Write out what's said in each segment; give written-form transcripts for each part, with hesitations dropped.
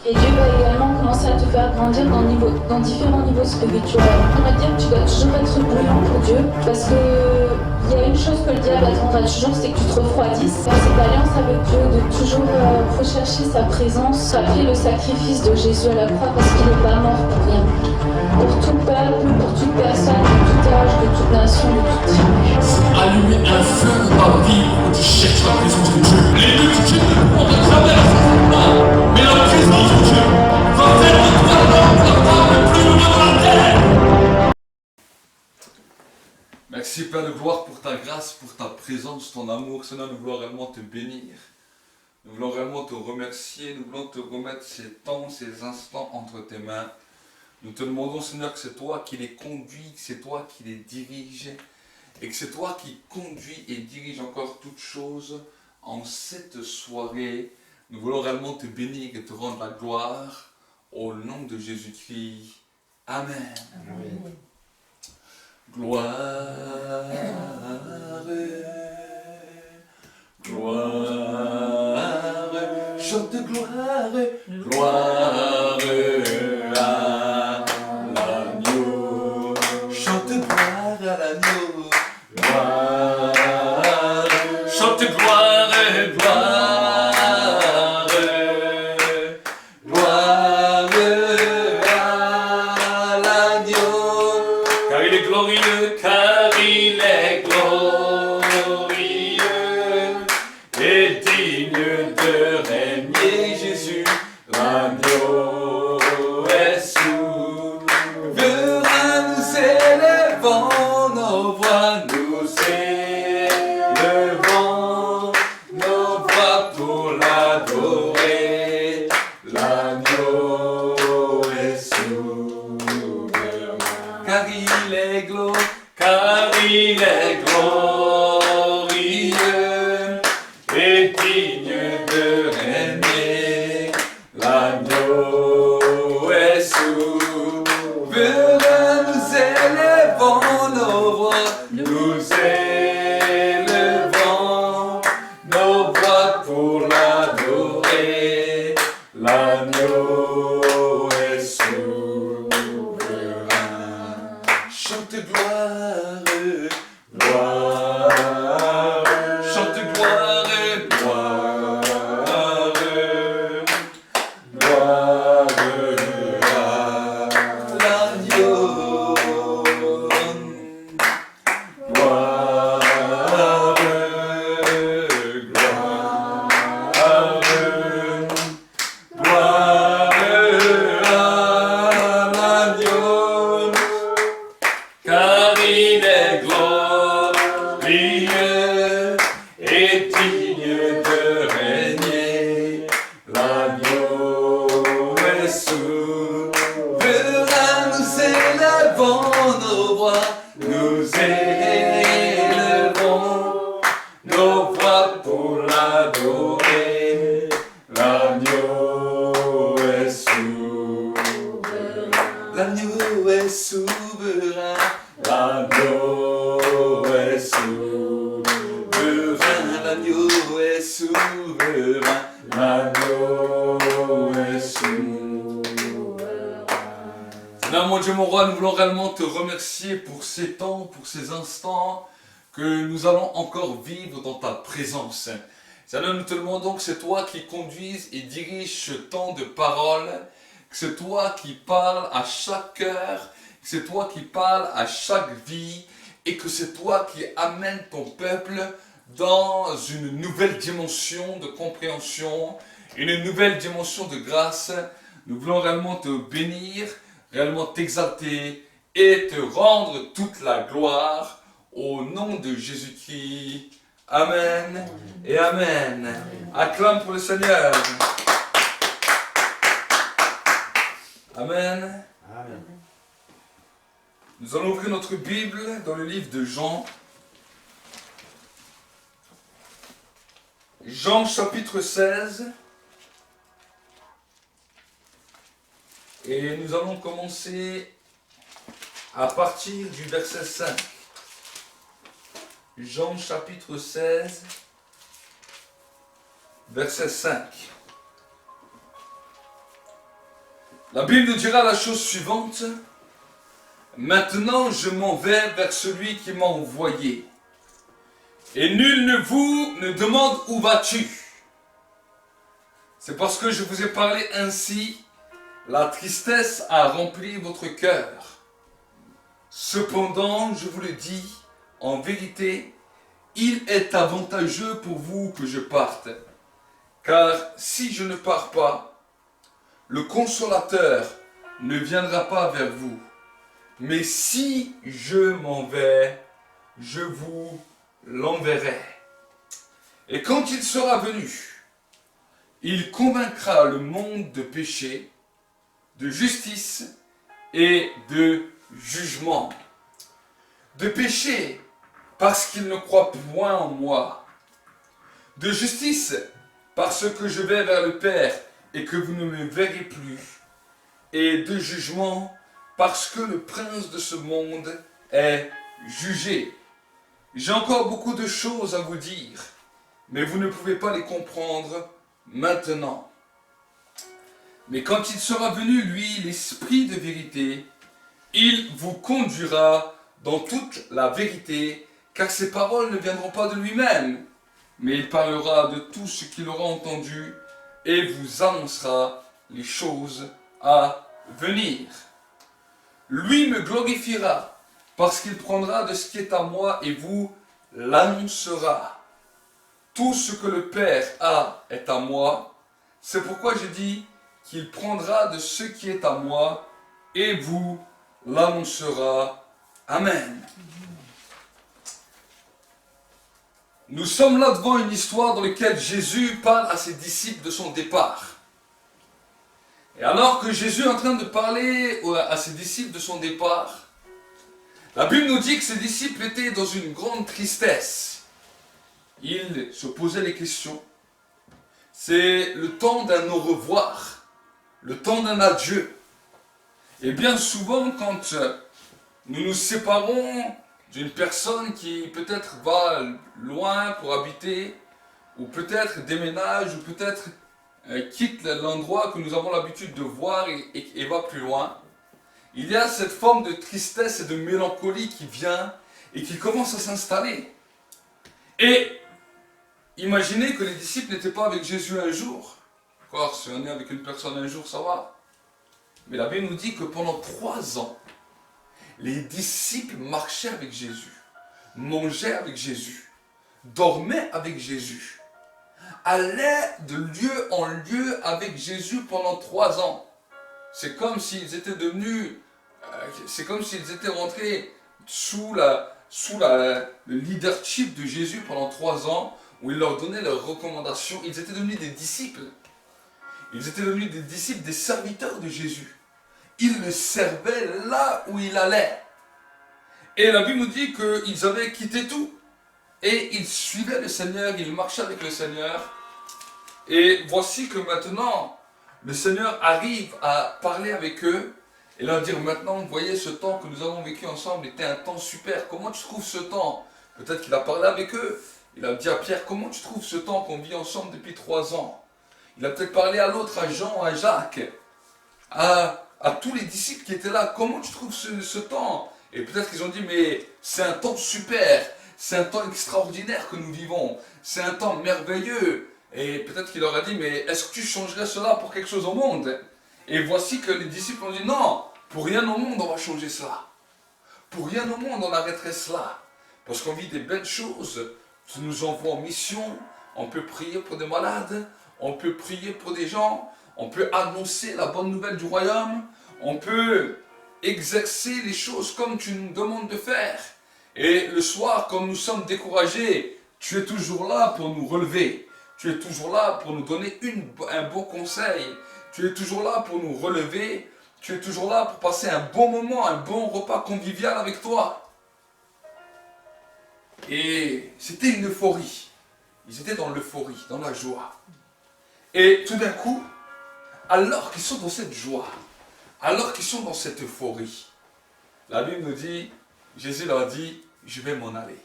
Et Dieu va également commencer à te faire grandir dans différents niveaux spirituels. On va dire que tu dois toujours être bouillant pour Dieu, parce que il y a une chose que le diable attendra toujours, c'est que tu te refroidisses. Dans cette alliance avec Dieu, de toujours rechercher sa présence, rappeler le sacrifice de Jésus à la croix, parce qu'il n'est pas mort pour rien. Pour tout peuple, pour toute personne, de tout âge, de toute nation, de toute tribu. Allumer un feu dans ta vie où tu cherches la présence de Dieu. Les multitudes ne pourront jamais facilement, mais la présence de Dieu va faire de toi l'homme, la femme le plus heureux de la terre. Merci Père de gloire pour ta grâce, pour ta présence, ton amour. Seigneur, nous voulons réellement te bénir. Nous voulons réellement te remercier. Nous voulons te remettre ces temps, ces instants entre tes mains. Nous te demandons, Seigneur, que c'est toi qui les conduis, que c'est toi qui les diriges, et que c'est toi qui conduis et dirige encore toutes choses en cette soirée. Nous voulons réellement te bénir et te rendre la gloire au nom de Jésus-Christ. Amen. Amen. Gloire, gloire, chante gloire, gloire à l'agneau, chante gloire à l'agneau, gloire, chante gloire, gloire, gloire à l'agneau, car il est glorieux, car il est glorieux et digne de régner. Jésus, l'agneau est souverain. Nous élevons nos voix, nous élevons nos voix pour l'adorer. L'agneau est souverain, car il est glorieux, car il est glorieux et digne de régner. L'agneau est souverain. Nous élevons nos voix, nous élevons nos voix pour l'adorer. L'agneau est souverain. Chante gloire, gloire, chante gloire, gloire, gloire à l'agneau, gloire, gloire, gloire à l'agneau, car il est glorieux et digne de régner. L'agneau est souverain. Nous élevons nos voix, nous élevons nos voix pour l'adorer. L'agneau est souverain. L'agneau est souverain. L'agneau est souverain. L'agneau est souverain. L'agneau est souverain. Seigneur mon Dieu, mon roi, nous voulons réellement te remercier pour ces temps, pour ces instants que nous allons encore vivre dans ta présence. Seigneur, nous te demandons que c'est toi qui conduises et diriges ce temps de parole, que c'est toi qui parles à chaque cœur, que c'est toi qui parles à chaque vie, et que c'est toi qui amènes ton peuple dans une nouvelle dimension de compréhension, une nouvelle dimension de grâce. Nous voulons réellement te bénir, réellement t'exalter et te rendre toute la gloire au nom de Jésus-Christ. Amen et Amen. Acclame pour le Seigneur. Amen. Amen. Nous allons ouvrir notre Bible dans le livre de Jean. Jean chapitre 16. Et nous allons commencer à partir du verset 5. Jean chapitre 16, verset 5. La Bible nous dira la chose suivante. Maintenant, je m'en vais vers celui qui m'a envoyé. Et nul ne vous ne demande où vas-tu. C'est parce que je vous ai parlé ainsi, la tristesse a rempli votre cœur. Cependant, je vous le dis, en vérité, il est avantageux pour vous que je parte. Car si je ne pars pas, le Consolateur ne viendra pas vers vous. Mais si je m'en vais, je vous l'enverrai. Et quand il sera venu, il convaincra le monde de péché, de justice et de jugement. De péché, parce qu'il ne croit point en moi. De justice, parce que je vais vers le Père et que vous ne me verrez plus. Et de jugement, parce que le prince de ce monde est jugé. J'ai encore beaucoup de choses à vous dire, mais vous ne pouvez pas les comprendre maintenant. Mais quand il sera venu, lui, l'Esprit de vérité, il vous conduira dans toute la vérité, car ses paroles ne viendront pas de lui-même, mais il parlera de tout ce qu'il aura entendu et vous annoncera les choses à venir. Lui me glorifiera, parce qu'il prendra de ce qui est à moi et vous l'annoncera. Tout ce que le Père a est à moi. C'est pourquoi je dis qu'il prendra de ce qui est à moi et vous l'annoncera. Amen. Nous sommes là devant une histoire dans laquelle Jésus parle à ses disciples de son départ. Et alors que Jésus est en train de parler à ses disciples de son départ, la Bible nous dit que ses disciples étaient dans une grande tristesse. Ils se posaient les questions. C'est le temps d'un au revoir, le temps d'un adieu. Et bien souvent, quand nous nous séparons d'une personne qui peut-être va loin pour habiter, ou peut-être déménage, ou peut-être quitte l'endroit que nous avons l'habitude de voir et va plus loin, il y a cette forme de tristesse et de mélancolie qui vient et qui commence à s'installer. Et imaginez que les disciples n'étaient pas avec Jésus un jour. Encore, si on est avec une personne un jour, ça va. Mais la Bible nous dit que pendant 3 ans, les disciples marchaient avec Jésus, mangeaient avec Jésus, dormaient avec Jésus, allaient de lieu en lieu avec Jésus pendant 3 ans. C'est comme s'ils étaient devenus, c'est comme s'ils étaient rentrés sous le leadership de Jésus pendant 3 ans, où il leur donnait leurs recommandations. Ils étaient devenus des disciples. Ils étaient devenus des disciples, des serviteurs de Jésus. Ils le servaient là où il allait. Et la Bible nous dit qu'ils avaient quitté tout. Et ils suivaient le Seigneur, ils marchaient avec le Seigneur. Et voici que maintenant, le Seigneur arrive à parler avec eux et leur dire maintenant, vous voyez, ce temps que nous avons vécu ensemble était un temps super. Comment tu trouves ce temps? Peut-être qu'il a parlé avec eux. Il a dit à Pierre, comment tu trouves ce temps qu'on vit ensemble depuis 3 ans? Il a peut-être parlé à l'autre, à Jean, à Jacques, à tous les disciples qui étaient là. Comment tu trouves ce temps? Et peut-être qu'ils ont dit, mais c'est un temps super, c'est un temps extraordinaire que nous vivons, c'est un temps merveilleux. Et peut-être qu'il leur a dit, mais est-ce que tu changerais cela pour quelque chose au monde? Et voici que les disciples ont dit, non, pour rien au monde on va changer cela. Pour rien au monde on arrêterait cela. Parce qu'on vit des belles choses, ça nous envoie en mission, on peut prier pour des malades, on peut prier pour des gens, on peut annoncer la bonne nouvelle du royaume, on peut exercer les choses comme tu nous demandes de faire. Et le soir, quand nous sommes découragés, tu es toujours là pour nous relever. Tu es toujours là pour nous donner un bon conseil. Tu es toujours là pour nous relever. Tu es toujours là pour passer un bon moment, un bon repas convivial avec toi. Et c'était une euphorie. Ils étaient dans l'euphorie, dans la joie. Et tout d'un coup, alors qu'ils sont dans cette joie, alors qu'ils sont dans cette euphorie, la Bible nous dit, Jésus leur dit, je vais m'en aller.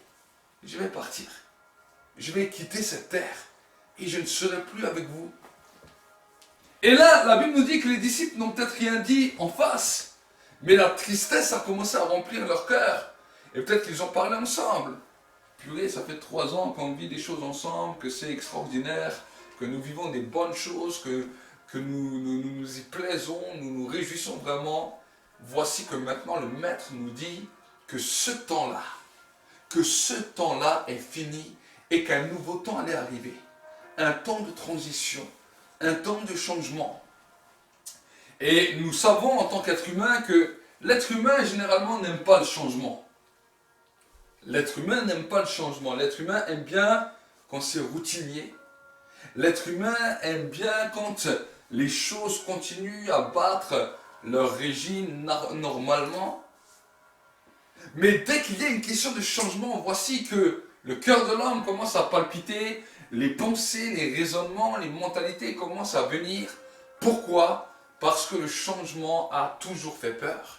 Je vais partir. Je vais quitter cette terre. Et je ne serai plus avec vous. Et là, la Bible nous dit que les disciples n'ont peut-être rien dit en face, mais la tristesse a commencé à remplir leur cœur. Et peut-être qu'ils ont parlé ensemble. Purée, ça fait 3 ans qu'on vit des choses ensemble, que c'est extraordinaire, que nous vivons des bonnes choses, que nous y plaisons, nous nous réjouissons vraiment. Voici que maintenant le Maître nous dit que ce temps-là est fini et qu'un nouveau temps allait arriver. Un temps de transition, un temps de changement. Et nous savons en tant qu'être humain que l'être humain généralement n'aime pas le changement. L'être humain n'aime pas le changement. L'être humain aime bien quand c'est routinier. L'être humain aime bien quand les choses continuent à battre leur régime normalement. Mais dès qu'il y a une question de changement, voici que le cœur de l'homme commence à palpiter, les pensées, les raisonnements, les mentalités commencent à venir. Pourquoi ? Parce que le changement a toujours fait peur.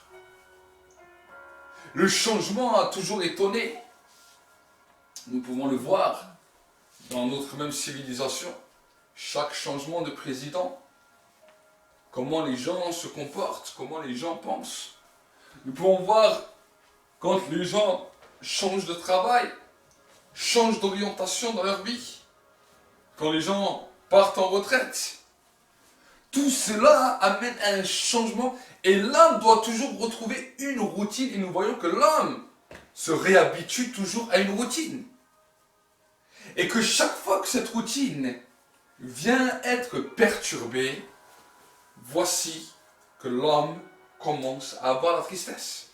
Le changement a toujours étonné. Nous pouvons le voir dans notre même civilisation. Chaque changement de président, comment les gens se comportent, comment les gens pensent. Nous pouvons voir quand les gens changent de travail, changent d'orientation dans leur vie, quand les gens partent en retraite. Tout cela amène à un changement et l'homme doit toujours retrouver une routine et nous voyons que l'homme se réhabitue toujours à une routine. Et que chaque fois que cette routine vient être perturbée, voici que l'homme commence à avoir la tristesse.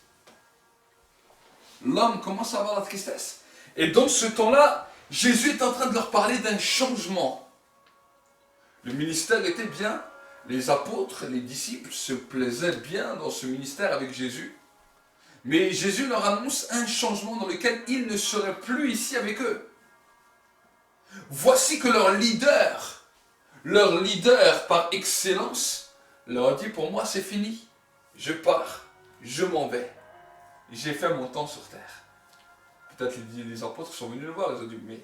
L'homme commence à avoir la tristesse. Et dans ce temps-là, Jésus est en train de leur parler d'un changement. Le ministère était bien. Les apôtres, les disciples se plaisaient bien dans ce ministère avec Jésus. Mais Jésus leur annonce un changement dans lequel ils ne seraient plus ici avec eux. Voici que leur leader par excellence, leur dit pour moi c'est fini. Je pars, je m'en vais. J'ai fait mon temps sur terre. Peut-être les apôtres sont venus le voir, ils ont dit mais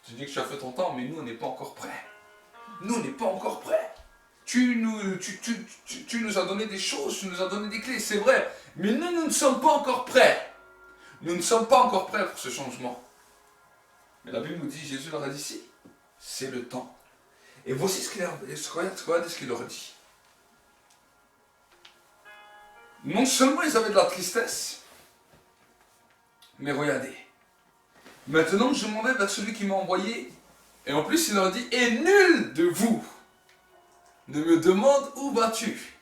tu dis que tu as fait ton temps, mais nous on n'est pas encore prêts. Nous on n'est pas encore prêts. Tu nous as donné des choses, tu nous as donné des clés, c'est vrai. Mais nous ne sommes pas encore prêts. Nous ne sommes pas encore prêts pour ce changement. Mais la Bible nous dit, Jésus leur a dit si, c'est le temps. Et voici ce qu'il leur dit. Non seulement ils avaient de la tristesse, mais regardez. Maintenant je m'en vais vers celui qui m'a envoyé. Et en plus il leur dit, et nul de vous ne me demande où vas-tu.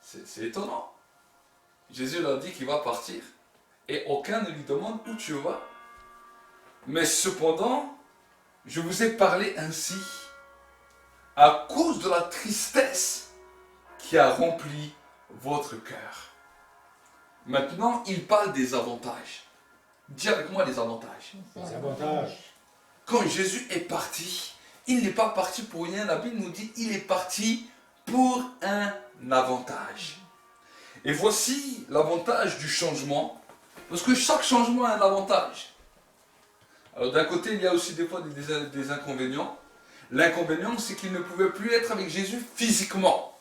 C'est étonnant. Jésus leur dit qu'il va partir et aucun ne lui demande où tu vas. Mais cependant, je vous ai parlé ainsi à cause de la tristesse qui a rempli votre cœur. Maintenant, il parle des avantages. Dis avec moi les avantages. Les avantages. Quand Jésus est parti, il n'est pas parti pour rien. La Bible nous dit qu'il est parti pour un avantage. Et voici l'avantage du changement. Parce que chaque changement a un avantage. Alors d'un côté, il y a aussi des fois des inconvénients. L'inconvénient, c'est qu'il ne pouvait plus être avec Jésus physiquement.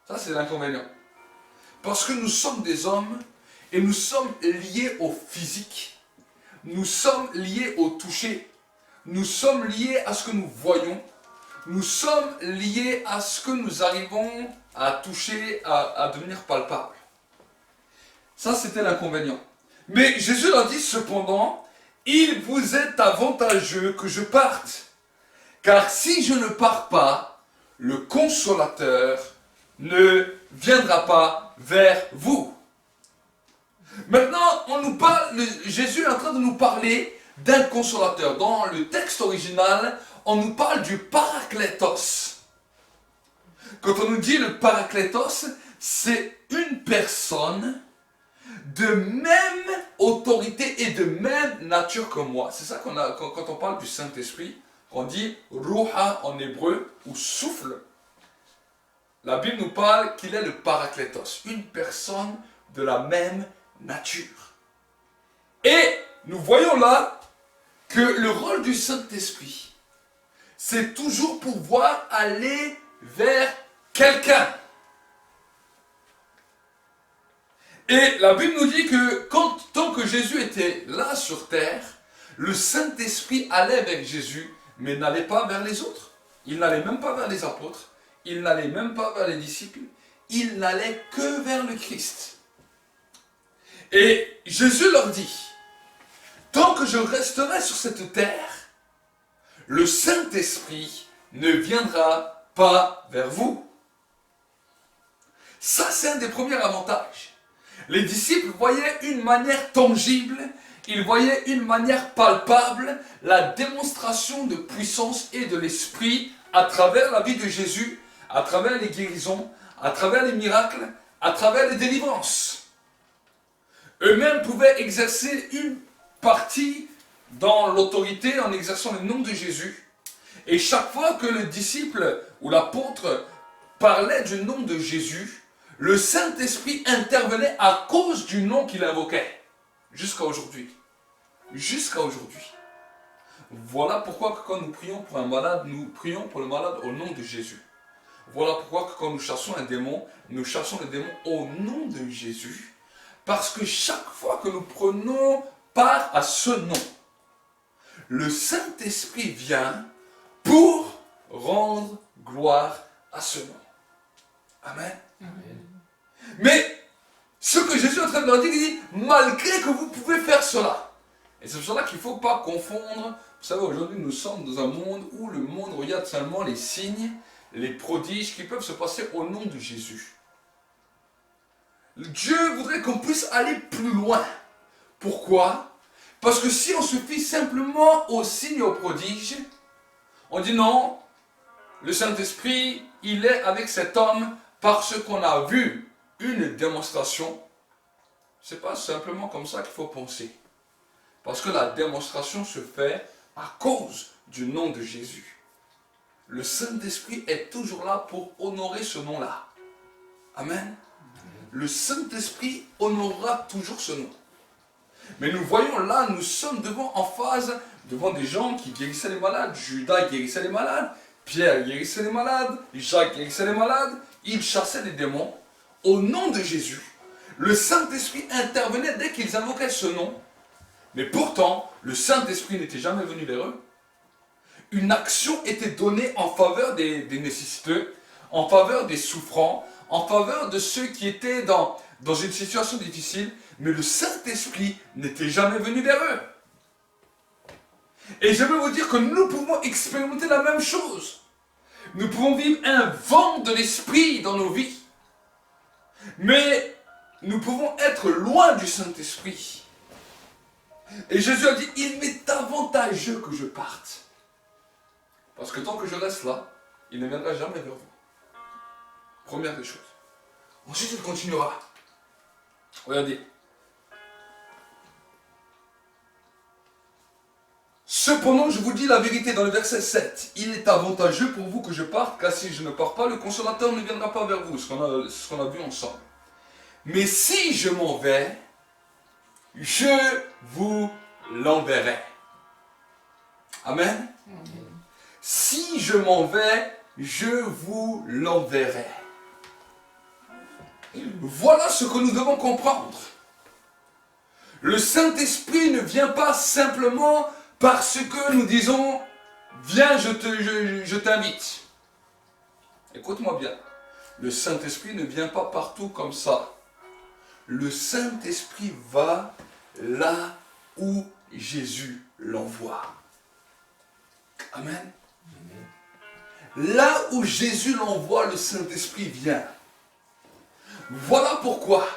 Ça, c'est l'inconvénient. Parce que nous sommes des hommes et nous sommes liés au physique. Nous sommes liés au toucher. Nous sommes liés à ce que nous voyons. Nous sommes liés à ce que nous arrivons à toucher, à devenir palpable. Ça, c'était l'inconvénient. Mais Jésus leur dit cependant, il vous est avantageux que je parte. Car si je ne pars pas, le Consolateur ne viendra pas vers vous. Maintenant, Jésus est en train de nous parler d'un consolateur. Dans le texte original, on nous parle du Parakletos. Quand on nous dit le Parakletos, c'est une personne de même autorité et de même nature que moi. C'est ça qu'on a quand on parle du Saint-Esprit, on dit Ruha en hébreu ou souffle. La Bible nous parle qu'il est le Parakletos, une personne de la même nature. Et nous voyons là que le rôle du Saint-Esprit, c'est toujours pouvoir aller vers quelqu'un. Et la Bible nous dit que tant que Jésus était là sur terre, le Saint-Esprit allait vers Jésus, mais n'allait pas vers les autres. Il n'allait même pas vers les apôtres, il n'allait même pas vers les disciples, il n'allait que vers le Christ. Et Jésus leur dit, tant que je resterai sur cette terre, le Saint-Esprit ne viendra pas vers vous. Ça, c'est un des premiers avantages. Les disciples voyaient une manière tangible, ils voyaient une manière palpable, la démonstration de puissance et de l'Esprit à travers la vie de Jésus, à travers les guérisons, à travers les miracles, à travers les délivrances. Eux-mêmes pouvaient exercer une partie dans l'autorité en exerçant le nom de Jésus. Et chaque fois que le disciple ou l'apôtre parlait du nom de Jésus, le Saint-Esprit intervenait à cause du nom qu'il invoquait. Jusqu'à aujourd'hui. Jusqu'à aujourd'hui. Voilà pourquoi quand nous prions pour un malade, nous prions pour le malade au nom de Jésus. Voilà pourquoi quand nous chassons un démon, nous chassons le démon au nom de Jésus. Parce que chaque fois que nous prenons part à ce nom, le Saint-Esprit vient pour rendre gloire à ce nom. Amen. Amen. Mais ce que Jésus est en train de leur dire, il dit, malgré que vous pouvez faire cela. Et c'est pour cela qu'il ne faut pas confondre. Vous savez, aujourd'hui, nous sommes dans un monde où le monde regarde seulement les signes, les prodiges qui peuvent se passer au nom de Jésus. Dieu voudrait qu'on puisse aller plus loin. Pourquoi? Parce que si on se fie simplement aux signes et aux prodiges, on dit non, le Saint-Esprit, il est avec cet homme parce qu'on a vu une démonstration. Ce n'est pas simplement comme ça qu'il faut penser. Parce que la démonstration se fait à cause du nom de Jésus. Le Saint-Esprit est toujours là pour honorer ce nom-là. Amen. Le Saint-Esprit honorera toujours ce nom. Mais nous voyons là, nous sommes en phase, devant des gens qui guérissaient les malades. Judas guérissait les malades, Pierre guérissait les malades, Jacques guérissait les malades, ils chassaient les démons. Au nom de Jésus, le Saint-Esprit intervenait dès qu'ils invoquaient ce nom. Mais pourtant, le Saint-Esprit n'était jamais venu vers eux. Une action était donnée en faveur des nécessiteux, en faveur des souffrants, en faveur de ceux qui étaient dans une situation difficile, mais le Saint-Esprit n'était jamais venu vers eux. Et je veux vous dire que nous pouvons expérimenter la même chose. Nous pouvons vivre un vent de l'Esprit dans nos vies, mais nous pouvons être loin du Saint-Esprit. Et Jésus a dit, il m'est avantageux que je parte. Parce que tant que je reste là, il ne viendra jamais vers vous. Première des choses. Ensuite, il continuera. Regardez. Cependant, je vous dis la vérité dans le verset 7. Il est avantageux pour vous que je parte, car si je ne pars pas, le consolateur ne viendra pas vers vous. Ce qu'on a vu ensemble. Mais si je m'en vais, je vous l'enverrai. Amen. Si je m'en vais, je vous l'enverrai. Voilà ce que nous devons comprendre. Le Saint-Esprit ne vient pas simplement parce que nous disons « Viens, je t'invite ». Écoute-moi bien. Le Saint-Esprit ne vient pas partout comme ça. Le Saint-Esprit va là où Jésus l'envoie. Amen. Là où Jésus l'envoie, le Saint-Esprit vient. Voilà pourquoi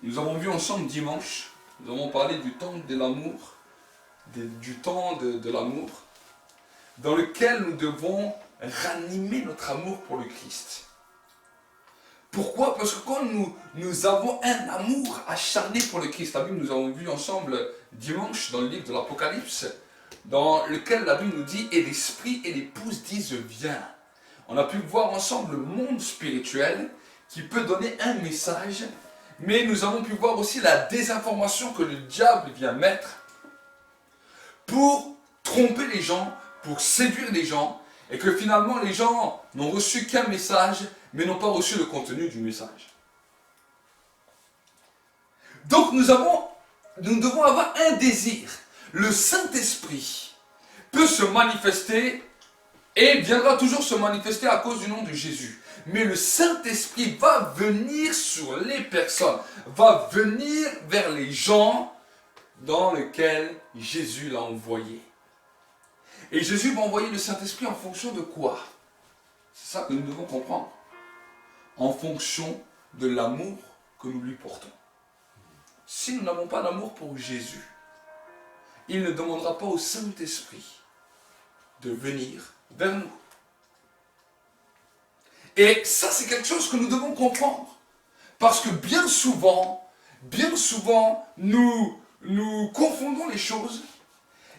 nous avons vu ensemble dimanche, nous avons parlé du temps de l'amour, du temps de l'amour, dans lequel nous devons ranimer notre amour pour le Christ. Pourquoi? Parce que quand nous avons un amour acharné pour le Christ, la Bible, nous avons vu ensemble dimanche dans le livre de l'Apocalypse, dans lequel la Bible nous dit « Et l'Esprit et l'Épouse disent « Viens ». On a pu voir ensemble le monde spirituel qui peut donner un message, mais nous avons pu voir aussi la désinformation que le diable vient mettre pour tromper les gens, pour séduire les gens. Et que finalement, les gens n'ont reçu qu'un message, mais n'ont pas reçu le contenu du message. Donc nous devons avoir un désir. Le Saint-Esprit peut se manifester et viendra toujours se manifester à cause du nom de Jésus. Mais le Saint-Esprit va venir sur les personnes, va venir vers les gens dans lesquels Jésus l'a envoyé. Et Jésus va envoyer le Saint-Esprit en fonction de quoi? C'est ça que nous devons comprendre. En fonction de l'amour que nous lui portons. Si nous n'avons pas d'amour pour Jésus, il ne demandera pas au Saint-Esprit de venir vers nous. Et ça, c'est quelque chose que nous devons comprendre. Parce que bien souvent, nous confondons les choses.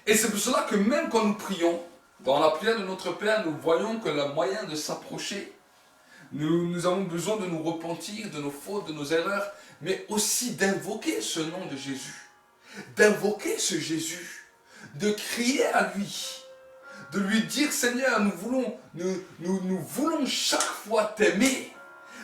Et c'est pour cela que même quand nous prions, dans la prière de notre Père, nous voyons que le moyen de s'approcher, nous avons besoin de nous repentir de nos fautes, de nos erreurs, mais aussi d'invoquer ce nom de Jésus. D'invoquer ce Jésus. De crier à lui. De lui dire, Seigneur, nous voulons chaque fois t'aimer.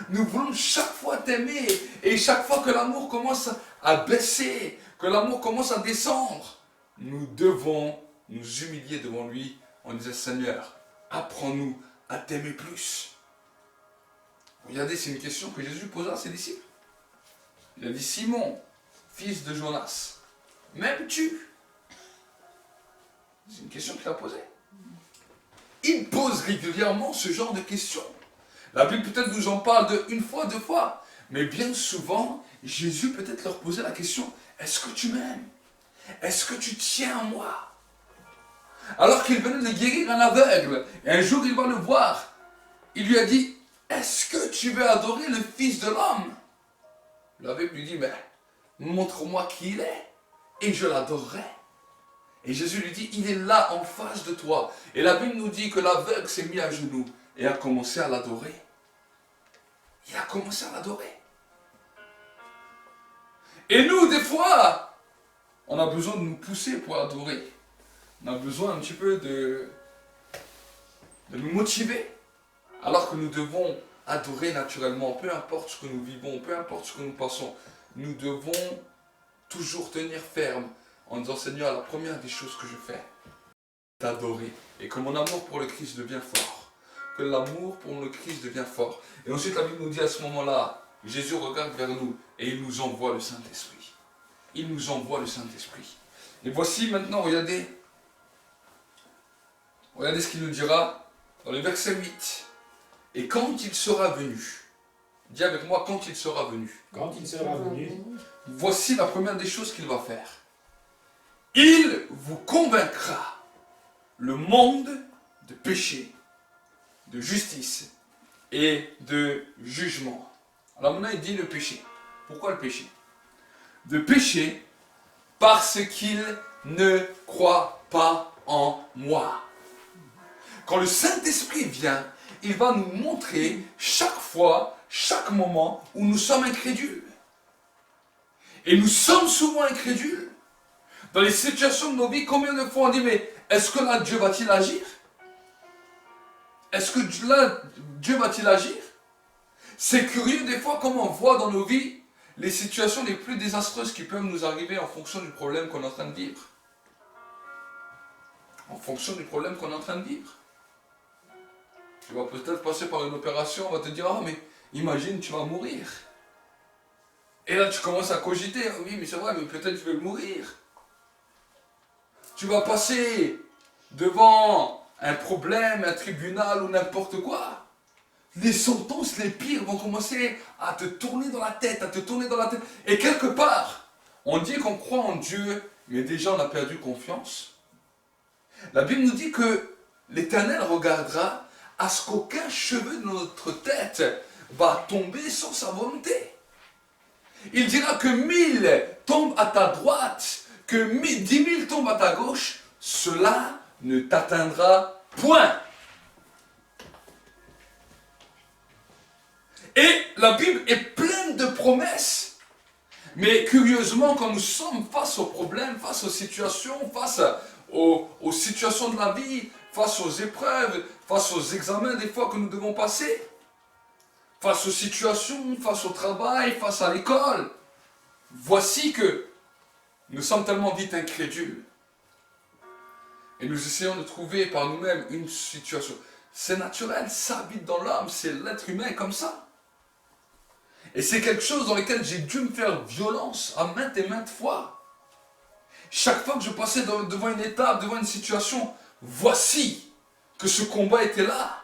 Nous voulons chaque fois t'aimer. Et chaque fois que l'amour commence à baisser, que l'amour commence à descendre, nous devons nous humilier devant lui en disant, Seigneur, apprends-nous à t'aimer plus. Regardez, c'est une question que Jésus posa à ses disciples. Il a dit, Simon, fils de Jonas, m'aimes-tu? C'est une question qu'il a posée. Il pose régulièrement ce genre de questions. La Bible peut-être nous en parle de une fois, 2 fois. Mais bien souvent, Jésus peut-être leur posait la question, est-ce que tu m'aimes? Est-ce que tu tiens à moi? Alors qu'il venait de guérir un aveugle, et un jour il va le voir, il lui a dit, est-ce que tu veux adorer le Fils de l'homme? L'aveugle lui dit, mais montre-moi qui il est, et je l'adorerai. Et Jésus lui dit, il est là en face de toi. Et la Bible nous dit que l'aveugle s'est mis à genoux et a commencé à l'adorer. Il a commencé à l'adorer. Et nous, des fois, on a besoin de nous pousser pour adorer. On a besoin un petit peu de nous motiver. Alors que nous devons adorer naturellement, peu importe ce que nous vivons, peu importe ce que nous passons. Nous devons toujours tenir ferme en disant, Seigneur, la première des choses que je fais, c'est d'adorer. Et que mon amour pour le Christ devient fort. Que l'amour pour le Christ devient fort. Et ensuite, la Bible nous dit à ce moment-là, Jésus regarde vers nous et il nous envoie le Saint-Esprit. Il nous envoie le Saint-Esprit. Et voici maintenant, regardez ce qu'il nous dira dans le verset 8. Et quand il sera venu, dis avec moi, quand il sera venu. Quand il sera venu, voici la première des choses qu'il va faire. Il vous convaincra le monde de péché, de justice et de jugement. Alors maintenant il dit le péché. Pourquoi le péché? De péché parce qu'il ne croit pas en moi. Quand le Saint-Esprit vient, il va nous montrer chaque fois, chaque moment où nous sommes incrédules. Et nous sommes souvent incrédules. Dans les situations de nos vies, combien de fois on dit, mais est-ce que là Dieu va-t-il agir? Est-ce que là Dieu va-t-il agir? C'est curieux des fois comme on voit dans nos vies les situations les plus désastreuses qui peuvent nous arriver en fonction du problème qu'on est en train de vivre. En fonction du problème qu'on est en train de vivre. Tu vas peut-être passer par une opération, on va te dire, ah mais imagine tu vas mourir. Et là tu commences à cogiter, oui mais c'est vrai, mais peut-être je vais mourir. Tu vas passer devant un problème, un tribunal ou n'importe quoi. Les sentences les pires vont commencer à te tourner dans la tête, Et quelque part, on dit qu'on croit en Dieu, mais déjà on a perdu confiance. La Bible nous dit que l'Éternel regardera à ce qu'aucun cheveu de notre tête va tomber sans sa volonté. Il dira que 1000 tombent à ta droite, que 10 000 tombent à ta gauche, cela ne t'atteindra point. Et la Bible est pleine de promesses. Mais curieusement, quand nous sommes face aux problèmes, face aux situations, face aux situations de la vie, face aux épreuves, face aux examens des fois que nous devons passer, face aux situations, face au travail, face à l'école. Voici que nous sommes tellement vite incrédules. Et nous essayons de trouver par nous-mêmes une situation. C'est naturel, ça habite dans l'homme, c'est l'être humain comme ça. Et c'est quelque chose dans lequel j'ai dû me faire violence à maintes et maintes fois. Chaque fois que je passais devant une étape, devant une situation, voici que ce combat était là.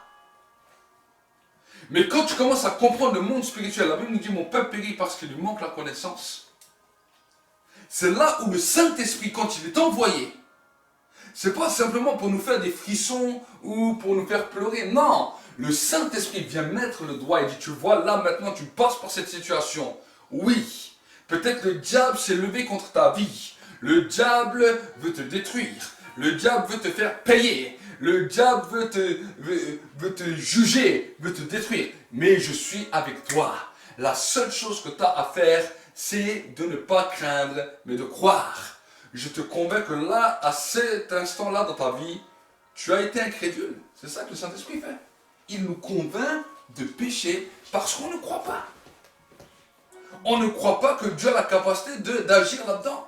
Mais quand tu commences à comprendre le monde spirituel, la Bible nous dit mon peuple périt parce qu'il lui manque la connaissance. C'est là où le Saint-Esprit, quand il est envoyé, c'est pas simplement pour nous faire des frissons ou pour nous faire pleurer. Non, le Saint-Esprit vient mettre le doigt et dit, tu vois, là maintenant tu passes par cette situation. Oui, peut-être le diable s'est levé contre ta vie. Le diable veut te détruire. Le diable veut te faire payer. Le diable veut te juger, veut te détruire. Mais je suis avec toi. La seule chose que tu as à faire, c'est de ne pas craindre, mais de croire. Je te convainc que là, à cet instant-là dans ta vie, tu as été incrédule. C'est ça que le Saint-Esprit fait. Il nous convainc de pécher parce qu'on ne croit pas. On ne croit pas que Dieu a la capacité d'agir là-dedans.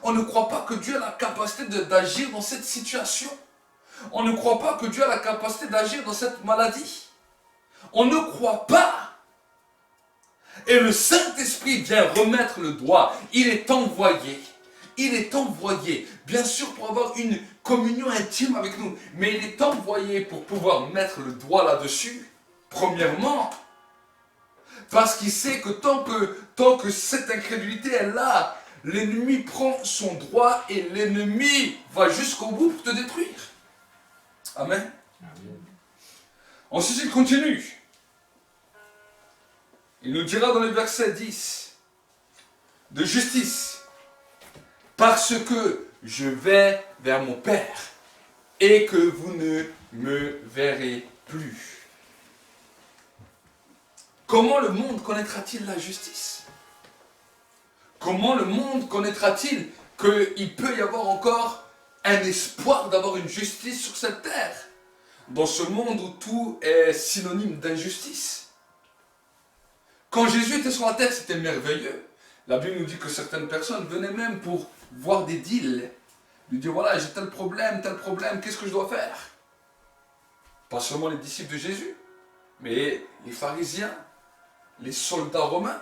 On ne croit pas que Dieu a la capacité d'agir dans cette situation. On ne croit pas que Dieu a la capacité d'agir dans cette maladie. On ne croit pas. Et le Saint-Esprit vient remettre le doigt. Il est envoyé. Il est envoyé, bien sûr, pour avoir une communion intime avec nous. Mais il est envoyé pour pouvoir mettre le doigt là-dessus. Premièrement, parce qu'il sait que tant que cette incrédulité est là, l'ennemi prend son droit et l'ennemi va jusqu'au bout pour te détruire. Amen. Ensuite, il continue. Il nous dira dans le verset 10, de justice, parce que je vais vers mon Père et que vous ne me verrez plus. Comment le monde connaîtra-t-il la justice? Comment le monde connaîtra-t-il qu'il peut y avoir encore un espoir d'avoir une justice sur cette terre, dans ce monde où tout est synonyme d'injustice? Quand Jésus était sur la terre, c'était merveilleux. La Bible nous dit que certaines personnes venaient même pour voir des deals. Lui dire, voilà, j'ai tel problème, qu'est-ce que je dois faire? Pas seulement les disciples de Jésus, mais les pharisiens, les soldats romains.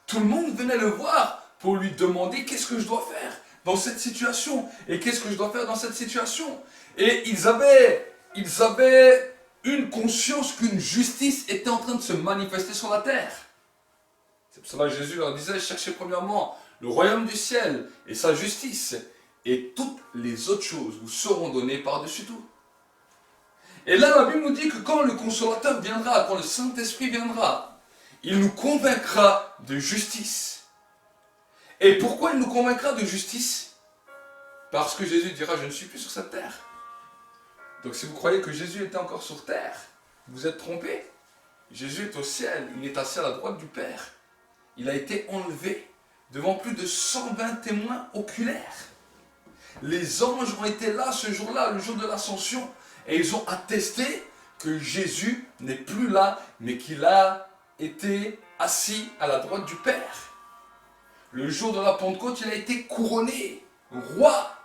Tout le monde venait le voir pour lui demander qu'est-ce que je dois faire dans cette situation et qu'est-ce que je dois faire dans cette situation. Et ils avaient une conscience qu'une justice était en train de se manifester sur la terre. C'est pour cela que Jésus leur disait, cherchez premièrement le royaume du ciel et sa justice, et toutes les autres choses vous seront données par-dessus tout. Et là, la Bible nous dit que quand le Consolateur viendra, quand le Saint-Esprit viendra, il nous convaincra de justice. Et pourquoi il nous convaincra de justice? Parce que Jésus dira, je ne suis plus sur cette terre. Donc si vous croyez que Jésus était encore sur terre, vous êtes trompés. Jésus est au ciel, il est assis à la droite du Père. Il a été enlevé devant plus de 120 témoins oculaires. Les anges ont été là ce jour-là, le jour de l'ascension, et ils ont attesté que Jésus n'est plus là, mais qu'il a été assis à la droite du Père. Le jour de la Pentecôte, il a été couronné, roi,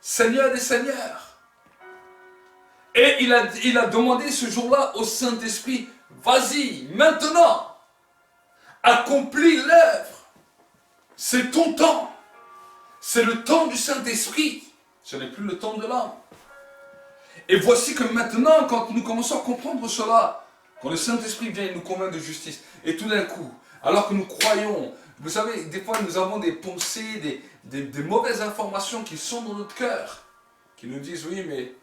Seigneur des Seigneurs. Et il a demandé ce jour-là au Saint-Esprit, vas-y, maintenant, accomplis l'œuvre. C'est ton temps. C'est le temps du Saint-Esprit. Ce n'est plus le temps de l'homme. Et voici que maintenant, quand nous commençons à comprendre cela, quand le Saint-Esprit vient, il nous convainc de justice. Et tout d'un coup, alors que nous croyons, vous savez, des fois nous avons des pensées, des mauvaises informations qui sont dans notre cœur, qui nous disent, oui, mais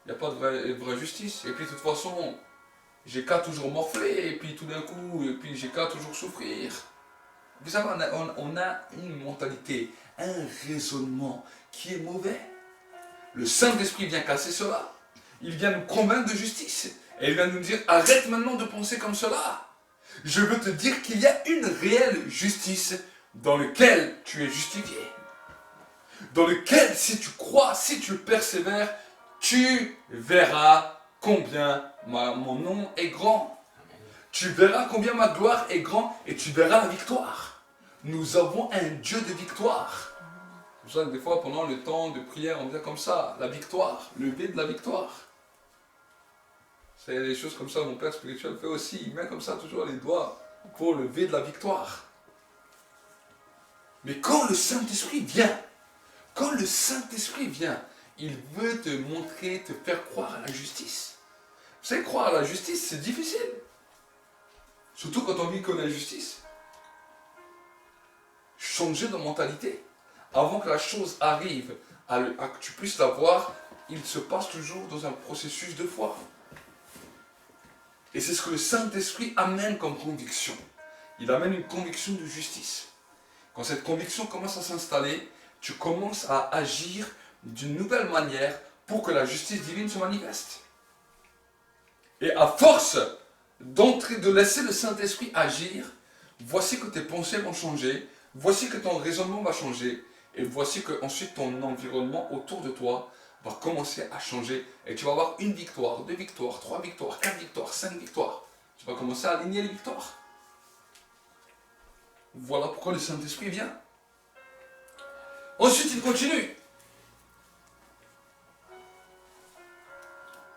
il n'y a pas de vraie justice. Et puis de toute façon, j'ai qu'à toujours morfler, et puis tout d'un coup, et puis j'ai qu'à toujours souffrir. Vous savez, on a une mentalité, un raisonnement qui est mauvais. Le Saint-Esprit vient casser cela. Il vient nous convaincre de justice. Et il vient nous dire, arrête maintenant de penser comme cela. Je veux te dire qu'il y a une réelle justice dans laquelle tu es justifié. Dans laquelle, si tu crois, si tu persévères, tu verras combien mon nom est grand. Tu verras combien ma gloire est grande et tu verras la victoire. Nous avons un Dieu de victoire. C'est pour ça que des fois, pendant le temps de prière, on dit comme ça, la victoire, le V de la victoire. C'est des choses comme ça, mon père spirituel fait aussi. Il met comme ça toujours les doigts pour le V de la victoire. Mais quand le Saint-Esprit vient, il veut te montrer, te faire croire à la justice. Vous savez, croire à la justice, c'est difficile. Surtout quand on vit comme la justice. Changer de mentalité. Avant que la chose arrive, à que tu puisses la voir, il se passe toujours dans un processus de foi. Et c'est ce que le Saint-Esprit amène comme conviction. Il amène une conviction de justice. Quand cette conviction commence à s'installer, tu commences à agir d'une nouvelle manière pour que la justice divine se manifeste. Et à force de laisser le Saint-Esprit agir, voici que tes pensées vont changer, voici que ton raisonnement va changer, et voici que ensuite ton environnement autour de toi va commencer à changer, et tu vas avoir une victoire, 2 victoires, 3 victoires, 4 victoires, 5 victoires. Tu vas commencer à aligner les victoires. Voilà pourquoi le Saint-Esprit vient. Ensuite, il continue.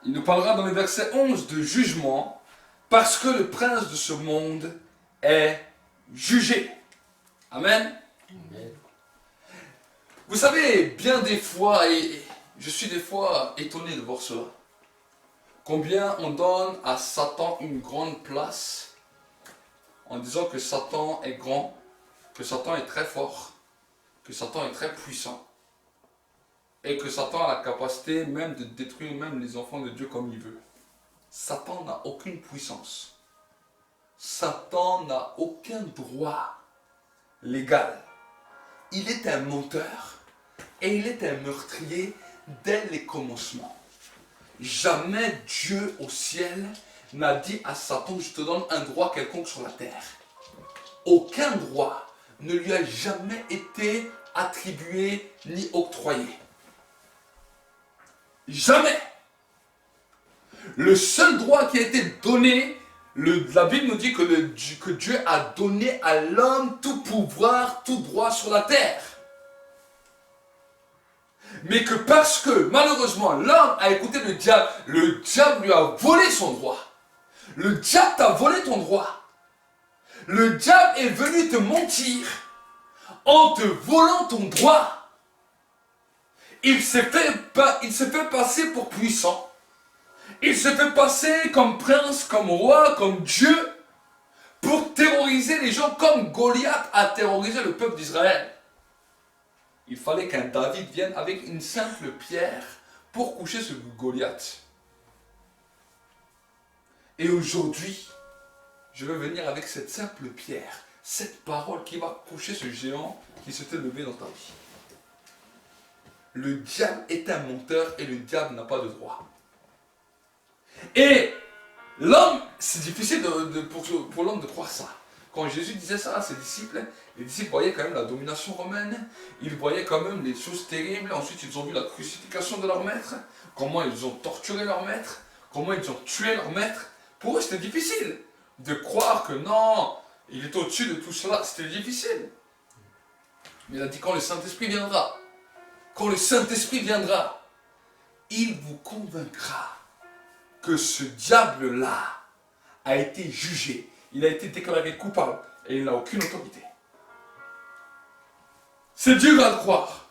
Il nous parlera dans le verset 11 de jugement, parce que le prince de ce monde est jugé. Amen. Amen. Vous savez, bien des fois, et je suis des fois étonné de voir cela, combien on donne à Satan une grande place en disant que Satan est grand, que Satan est très fort, que Satan est très puissant, et que Satan a la capacité même de détruire même les enfants de Dieu comme il veut. Satan n'a aucune puissance. Satan n'a aucun droit légal. Il est un menteur et il est un meurtrier dès les commencements. Jamais Dieu au ciel n'a dit à Satan, je te donne un droit quelconque sur la terre. Aucun droit ne lui a jamais été attribué ni octroyé. Jamais. Le seul droit qui a été donné, la Bible nous dit que Dieu a donné à l'homme tout pouvoir, tout droit sur la terre. Mais que parce que, malheureusement, l'homme a écouté le diable lui a volé son droit. Le diable t'a volé ton droit. Le diable est venu te mentir en te volant ton droit. Il s'est fait passer pour puissant. Il s'est fait passer comme prince, comme roi, comme Dieu, pour terroriser les gens comme Goliath a terrorisé le peuple d'Israël. Il fallait qu'un David vienne avec une simple pierre pour coucher ce Goliath. Et aujourd'hui, je vais venir avec cette simple pierre, cette parole qui va coucher ce géant qui s'était levé dans ta vie. Le diable est un menteur et le diable n'a pas de droit. Et l'homme, c'est difficile pour l'homme de croire ça. Quand Jésus disait ça à ses disciples, les disciples voyaient quand même la domination romaine, ils voyaient quand même les choses terribles, ensuite ils ont vu la crucifixion de leur maître, comment ils ont torturé leur maître, comment ils ont tué leur maître. Pour eux c'était difficile de croire que non, il est au-dessus de tout cela, c'était difficile. Mais il a dit quand le Saint-Esprit viendra, il vous convaincra que ce diable-là a été jugé, il a été déclaré coupable et il n'a aucune autorité. C'est dur à le croire,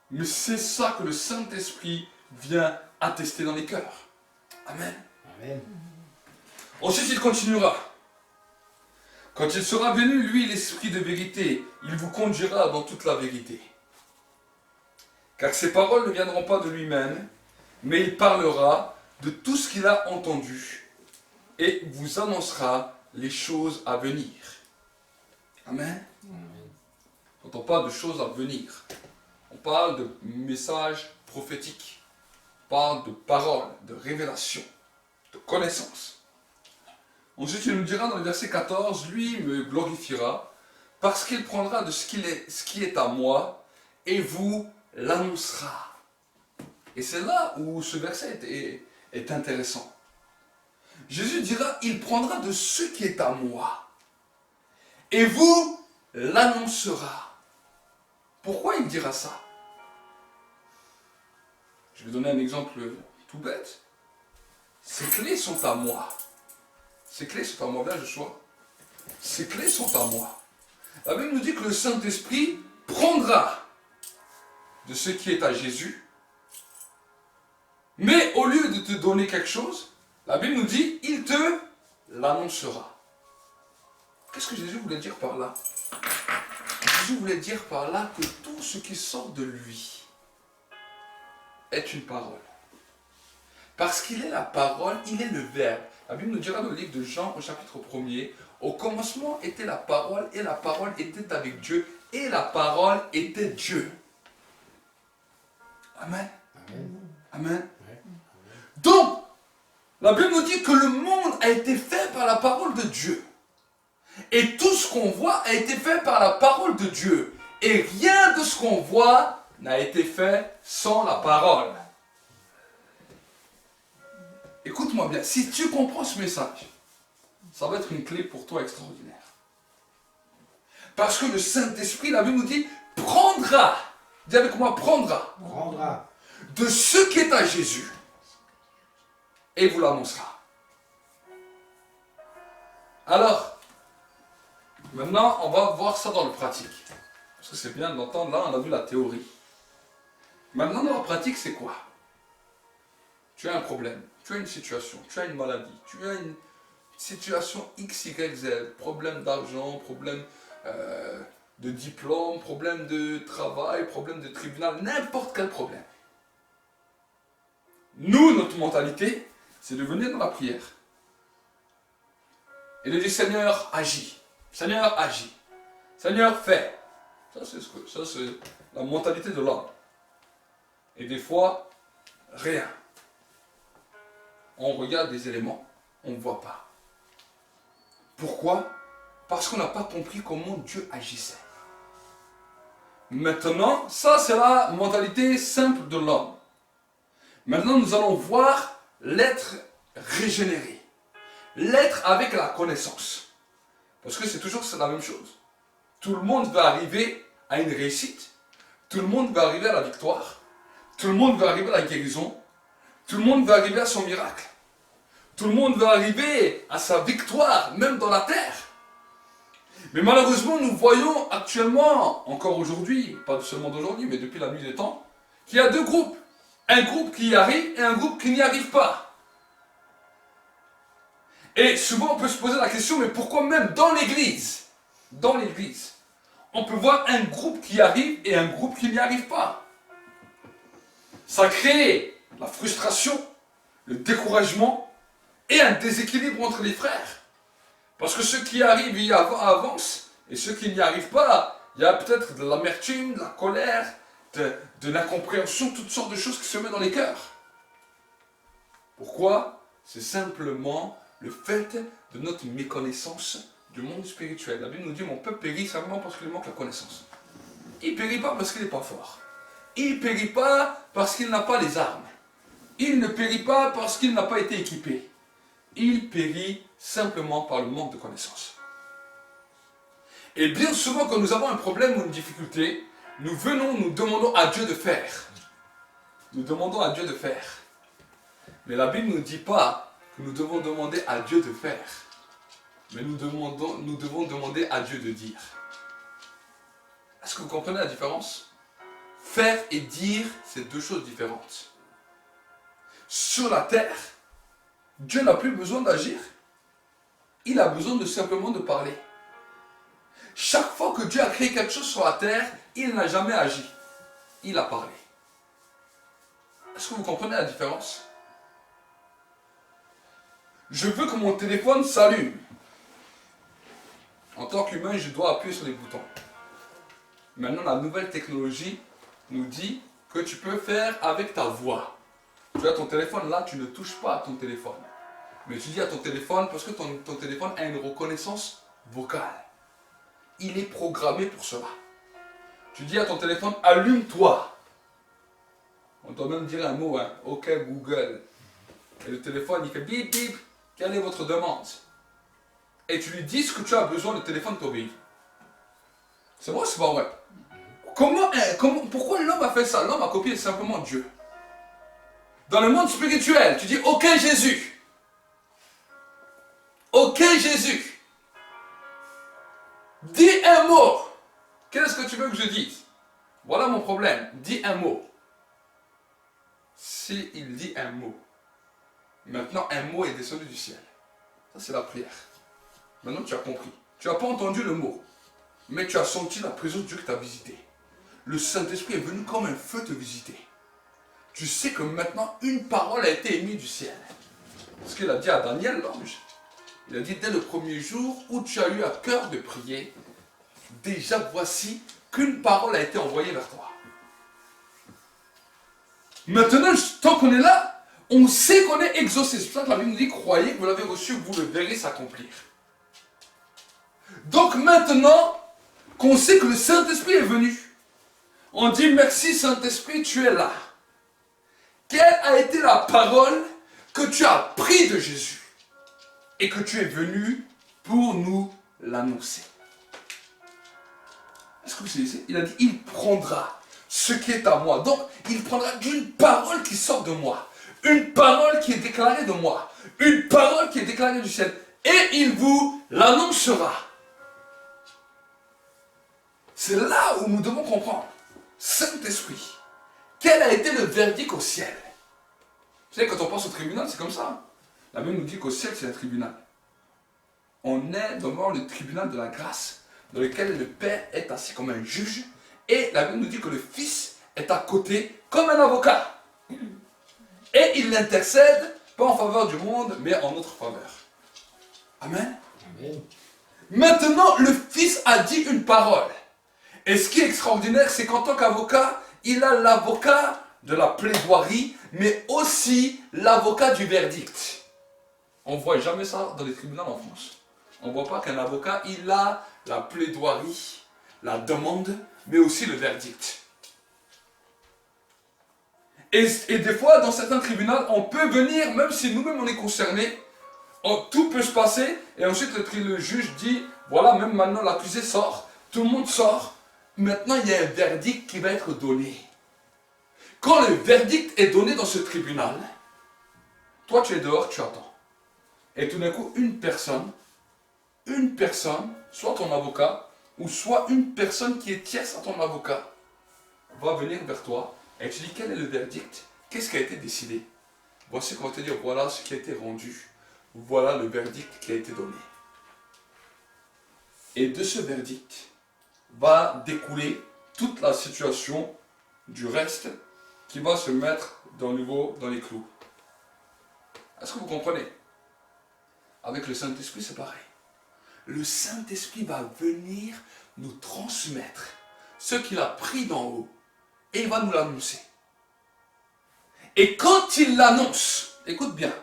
mais c'est ça que le Saint-Esprit vient attester dans les cœurs. Amen. Amen. Ensuite, il continuera. Quand il sera venu, lui, l'Esprit de vérité, il vous conduira dans toute la vérité. Car ses paroles ne viendront pas de lui-même, mais il parlera de tout ce qu'il a entendu et vous annoncera les choses à venir. Amen. Quand on parle de choses à venir, on parle de messages prophétiques, on parle de paroles, de révélations, de connaissances. Ensuite, il nous dira dans le verset 14, lui me glorifiera parce qu'il prendra de ce qui est à moi et vous l'annoncera. Et c'est là où ce verset est intéressant. Jésus dira, il prendra de ce qui est à moi et vous l'annoncera. Pourquoi il dira ça? Je vais donner un exemple tout bête. Ces clés sont à moi. Ces clés sont à moi. Là, Joshua. Ces clés sont à moi. La Bible nous dit que le Saint-Esprit prendra de ce qui est à Jésus. Mais au lieu de te donner quelque chose, la Bible nous dit, il te l'annoncera. Qu'est-ce que Jésus voulait dire par là? Jésus voulait dire par là que tout ce qui sort de lui est une parole. Parce qu'il est la parole, il est le Verbe. La Bible nous dira dans le livre de Jean au chapitre 1er, au commencement était la parole, et la parole était avec Dieu, et la parole était Dieu. Amen. Amen. Amen. Donc, la Bible nous dit que le monde a été fait par la parole de Dieu. Et tout ce qu'on voit a été fait par la parole de Dieu. Et rien de ce qu'on voit n'a été fait sans la parole. Écoute-moi bien, si tu comprends ce message, ça va être une clé pour toi extraordinaire. Parce que le Saint-Esprit, la Bible nous dit, prendra, dis avec moi, prendra de ce qui est à Jésus et vous l'annoncera. Alors, maintenant, on va voir ça dans le pratique. Parce que c'est bien d'entendre, là, on a vu la théorie. Maintenant, dans la pratique, c'est quoi? Tu as un problème, tu as une situation, tu as une maladie, tu as une situation X, Y, Z, problème d'argent, problème de diplôme, problème de travail, problème de tribunal, n'importe quel problème. Nous, notre mentalité, c'est de venir dans la prière et de dire Seigneur, agis. Seigneur, agis. Seigneur, fais. Ça, c'est la mentalité de l'homme. Et des fois, rien. On regarde des éléments, on ne voit pas. Pourquoi? Parce qu'on n'a pas compris comment Dieu agissait. Maintenant, ça c'est la mentalité simple de l'homme. Maintenant, nous allons voir l'être régénéré. L'être avec la connaissance. Parce que c'est toujours la même chose. Tout le monde va arriver à une réussite. Tout le monde va arriver à la victoire. Tout le monde va arriver à la guérison. Tout le monde va arriver à son miracle. Tout le monde va arriver à sa victoire, même dans la terre. Mais malheureusement, nous voyons actuellement, encore aujourd'hui, pas seulement d'aujourd'hui, mais depuis la nuit des temps, qu'il y a deux groupes. Un groupe qui y arrive et un groupe qui n'y arrive pas. Et souvent, on peut se poser la question, mais pourquoi même dans l'église, on peut voir un groupe qui arrive et un groupe qui n'y arrive pas. Ça crée la frustration, le découragement et un déséquilibre entre les frères. Parce que ceux qui arrivent y avancent et ceux qui n'y arrivent pas, il y a peut-être de l'amertume, de la colère, de l'incompréhension, toutes sortes de choses qui se mettent dans les cœurs. Pourquoi? C'est simplement le fait de notre méconnaissance du monde spirituel. La Bible nous dit mon peuple périt simplement parce qu'il manque la connaissance. Il ne périt pas parce qu'il n'est pas fort. Il ne périt pas parce qu'il n'a pas les armes. Il ne périt pas parce qu'il n'a pas été équipé. Il périt simplement par le manque de connaissance. Et bien souvent, quand nous avons un problème ou une difficulté, nous demandons à Dieu de faire. Nous demandons à Dieu de faire. Mais la Bible ne nous dit pas que nous devons demander à Dieu de faire. Mais nous devons demander à Dieu de dire. Est-ce que vous comprenez la différence? Faire et dire, c'est deux choses différentes. Sur la terre, Dieu n'a plus besoin d'agir. Il a besoin de simplement de parler. Chaque fois que Dieu a créé quelque chose sur la terre, il n'a jamais agi. Il a parlé. Est-ce que vous comprenez la différence? Je veux que mon téléphone s'allume. En tant qu'humain, je dois appuyer sur les boutons. Maintenant, la nouvelle technologie nous dit que tu peux faire avec ta voix. Tu as ton téléphone là, tu ne touches pas à ton téléphone. Mais tu dis à ton téléphone, parce que ton téléphone a une reconnaissance vocale. Il est programmé pour cela. Tu dis à ton téléphone, allume-toi. On doit même dire un mot, hein. OK Google. Et le téléphone, il fait bip bip. Quelle est votre demande? Et tu lui dis ce que tu as besoin, le téléphone t'obéit. C'est vrai ou c'est pas vrai? Pourquoi l'homme a fait ça? L'homme a copié simplement Dieu. Dans le monde spirituel, tu dis OK Jésus. OK Jésus. Dis un mot. Qu'est-ce que tu veux que je dise? Voilà mon problème. Dis un mot. S'il dit un mot, maintenant un mot est descendu du ciel. Ça c'est la prière. Maintenant tu as compris. Tu n'as pas entendu le mot, mais tu as senti la présence de Dieu qui t'a visité. Le Saint-Esprit est venu comme un feu te visiter. Tu sais que maintenant une parole a été émise du ciel. Ce qu'il a dit à Daniel, l'ange. Il a dit dès le premier jour où tu as eu à cœur de prier, déjà voici qu'une parole a été envoyée vers toi. Maintenant, tant qu'on est là, on sait qu'on est exaucé. C'est pour ça que la Bible nous dit, croyez que vous l'avez reçu, vous le verrez s'accomplir. Donc maintenant qu'on sait que le Saint-Esprit est venu, on dit merci Saint-Esprit, tu es là. Quelle a été la parole que tu as prise de Jésus et que tu es venu pour nous l'annoncer? Est-ce que vous savez? Il a dit, il prendra ce qui est à moi. Donc, il prendra d'une parole qui sort de moi. Une parole qui est déclarée de moi. Une parole qui est déclarée du ciel. Et il vous l'annoncera. C'est là où nous devons comprendre. Saint-Esprit, quel a été le verdict au ciel? Vous savez, quand on pense au tribunal, c'est comme ça. La Bible nous dit qu'au ciel, c'est un tribunal. On est devant le tribunal de la grâce, dans lequel le Père est assis comme un juge, et la Bible nous dit que le Fils est à côté comme un avocat. Et il intercède, pas en faveur du monde, mais en notre faveur. Amen. Amen. Maintenant, le Fils a dit une parole. Et ce qui est extraordinaire, c'est qu'en tant qu'avocat, il a l'avocat de la plaidoirie, mais aussi l'avocat du verdict. On ne voit jamais ça dans les tribunaux en France. On ne voit pas qu'un avocat, il a la plaidoirie, la demande, mais aussi le verdict. Et des fois, dans certains tribunaux, on peut venir, même si nous-mêmes on est concernés, tout peut se passer, et ensuite le juge dit, voilà, même maintenant l'accusé sort, tout le monde sort, maintenant il y a un verdict qui va être donné. Quand le verdict est donné dans ce tribunal, toi tu es dehors, tu attends. Et tout d'un coup, une personne, soit ton avocat, ou soit une personne qui est tierce à ton avocat, va venir vers toi et tu dis quel est le verdict, qu'est-ce qui a été décidé. Voici qu'on va te dire, voilà ce qui a été rendu, voilà le verdict qui a été donné. Et de ce verdict va découler toute la situation du reste qui va se mettre dans les clous. Est-ce que vous comprenez? Avec le Saint-Esprit, c'est pareil. Le Saint-Esprit va venir nous transmettre ce qu'il a pris d'en haut et il va nous l'annoncer. Et quand il l'annonce, écoute bien,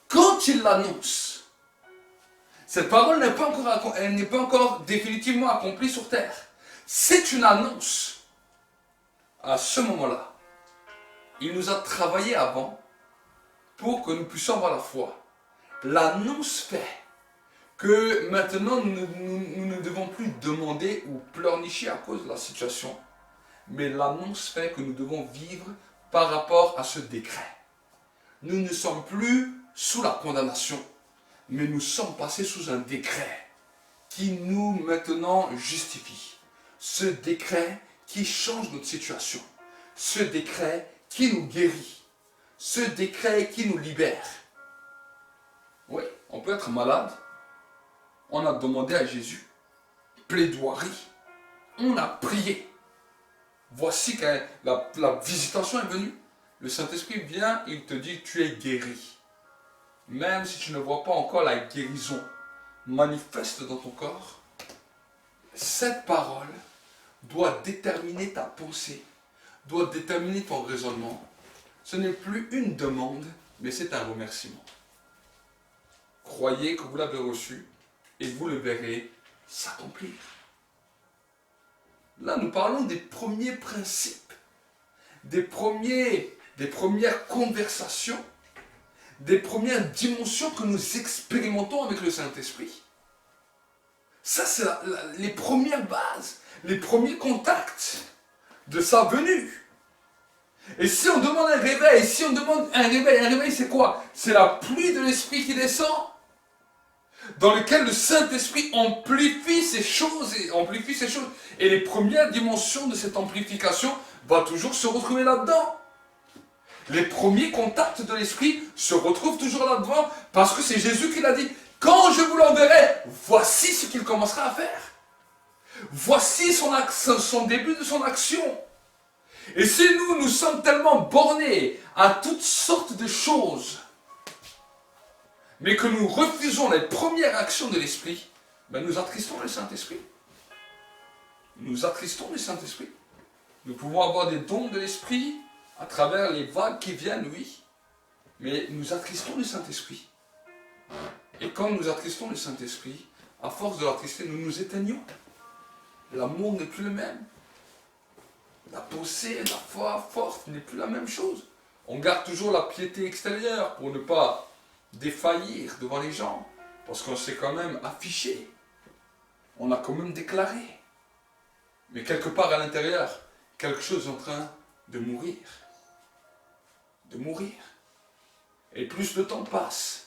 quand il l'annonce, cette parole n'est pas encore définitivement accomplie sur terre. C'est une annonce. À ce moment-là, il nous a travaillé avant pour que nous puissions avoir la foi. L'annonce fait que maintenant nous ne devons plus demander ou pleurnicher à cause de la situation, mais l'annonce fait que nous devons vivre par rapport à ce décret. Nous ne sommes plus sous la condamnation, mais nous sommes passés sous un décret qui nous maintenant justifie. Ce décret qui change notre situation, ce décret qui nous guérit, ce décret qui nous libère. Oui, on peut être malade. On a demandé à Jésus, plaidoirie, on a prié. Voici que la visitation est venue. Le Saint-Esprit vient, il te dit, tu es guéri. Même si tu ne vois pas encore la guérison manifeste dans ton corps, cette parole doit déterminer ta pensée, doit déterminer ton raisonnement. Ce n'est plus une demande, mais c'est un remerciement. Croyez que vous l'avez reçu et vous le verrez s'accomplir. Là, nous parlons des premiers principes, des premières conversations, des premières dimensions que nous expérimentons avec le Saint-Esprit. Ça, c'est les premières bases, les premiers contacts de sa venue. Et si on demande un réveil, un réveil c'est quoi? C'est la pluie de l'Esprit qui descend, dans lequel le Saint-Esprit amplifie ces choses, et les premières dimensions de cette amplification vont toujours se retrouver là-dedans. Les premiers contacts de l'Esprit se retrouvent toujours là-dedans, parce que c'est Jésus qui l'a dit. Quand je vous l'enverrai, voici ce qu'il commencera à faire. Voici son début de son action. Et si nous sommes tellement bornés à toutes sortes de choses, mais que nous refusons les premières actions de l'Esprit, ben nous attristons le Saint-Esprit. Nous attristons le Saint-Esprit. Nous pouvons avoir des dons de l'Esprit à travers les vagues qui viennent, oui, mais nous attristons le Saint-Esprit. Et quand nous attristons le Saint-Esprit, à force de l'attrister, nous nous éteignons. L'amour n'est plus le même. La pensée, la foi forte n'est plus la même chose. On garde toujours la piété extérieure pour ne pas défaillir devant les gens. Parce qu'on s'est quand même affiché. On a quand même déclaré. Mais quelque part à l'intérieur, quelque chose est en train de mourir. De mourir. Et plus le temps passe,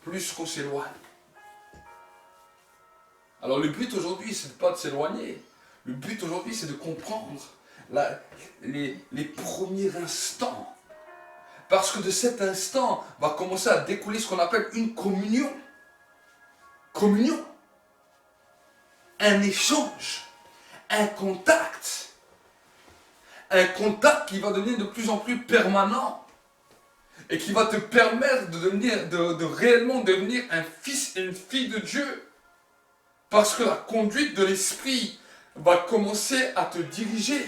plus qu'on s'éloigne. Alors le but aujourd'hui, ce n'est pas de s'éloigner. Le but aujourd'hui, c'est de comprendre les premiers instants. Parce que de cet instant va commencer à découler ce qu'on appelle une communion. Communion. Un échange. Un contact. Un contact qui va devenir de plus en plus permanent. Et qui va te permettre de réellement devenir un fils et une fille de Dieu. Parce que la conduite de l'Esprit va commencer à te diriger.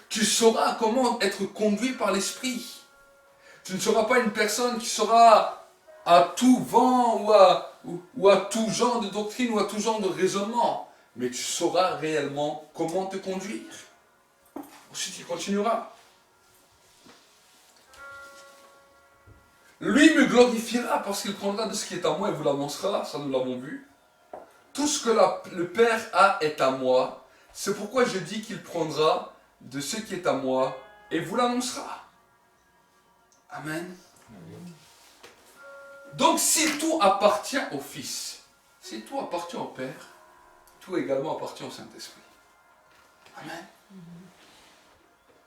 Tu sauras comment être conduit par l'Esprit. Tu ne seras pas une personne qui sera à tout vent ou à tout genre de doctrine ou à tout genre de raisonnement. Mais tu sauras réellement comment te conduire. Ensuite, il continuera. Lui me glorifiera parce qu'il prendra de ce qui est à moi et vous l'annoncera. Ça, nous l'avons vu. Tout ce que le Père a est à moi. C'est pourquoi je dis qu'il prendra de ce qui est à moi et vous l'annoncera. Amen. Donc si tout appartient au Fils, si tout appartient au Père, tout également appartient au Saint-Esprit. Amen.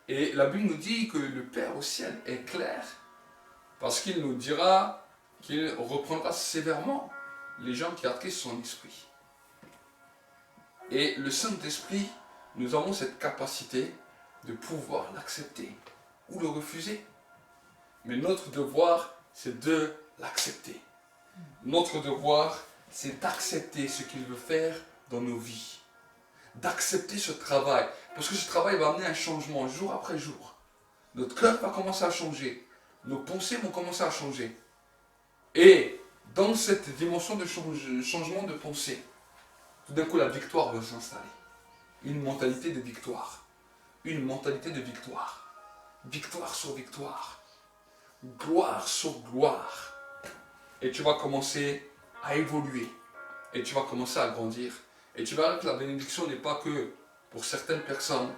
Et la Bible nous dit que le Père au ciel est clair parce qu'il nous dira qu'il reprendra sévèrement les gens qui attristent son esprit. Et le Saint-Esprit, nous avons cette capacité de pouvoir l'accepter ou le refuser. Mais notre devoir, c'est de l'accepter. Notre devoir, c'est d'accepter ce qu'il veut faire dans nos vies. D'accepter ce travail. Parce que ce travail va amener un changement jour après jour. Notre cœur va commencer à changer. Nos pensées vont commencer à changer. Et dans cette dimension de changement de pensée, tout d'un coup, la victoire va s'installer. Une mentalité de victoire. Une mentalité de victoire. Victoire sur victoire. Gloire sur gloire. Et tu vas commencer à évoluer. Et tu vas commencer à grandir. Et tu verras que la bénédiction n'est pas que pour certaines personnes,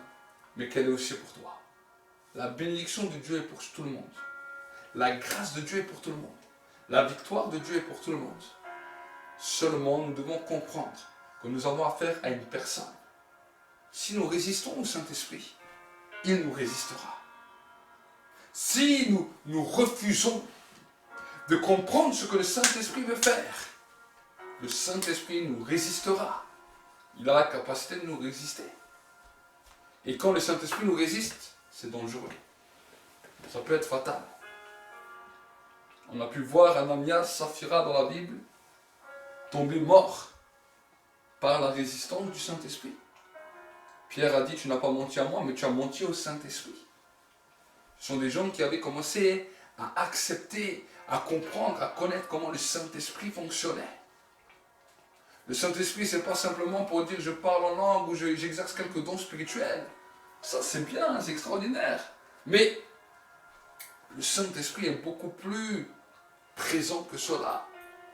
mais qu'elle est aussi pour toi. La bénédiction de Dieu est pour tout le monde. La grâce de Dieu est pour tout le monde. La victoire de Dieu est pour tout le monde. Seulement, nous devons comprendre que nous avons affaire à une personne. Si nous résistons au Saint-Esprit, il nous résistera. Si nous refusons de comprendre ce que le Saint-Esprit veut faire, le Saint-Esprit nous résistera. Il a la capacité de nous résister. Et quand le Saint-Esprit nous résiste, c'est dangereux. Ça peut être fatal. On a pu voir Ananias, Saphira dans la Bible tomber mort par la résistance du Saint-Esprit. Pierre a dit, tu n'as pas menti à moi, mais tu as menti au Saint-Esprit. Ce sont des gens qui avaient commencé à accepter, à comprendre, à connaître comment le Saint-Esprit fonctionnait. Le Saint-Esprit, ce n'est pas simplement pour dire je parle en langue ou j'exerce quelques dons spirituels. Ça, c'est bien, c'est extraordinaire. Mais le Saint-Esprit est beaucoup plus présent que cela.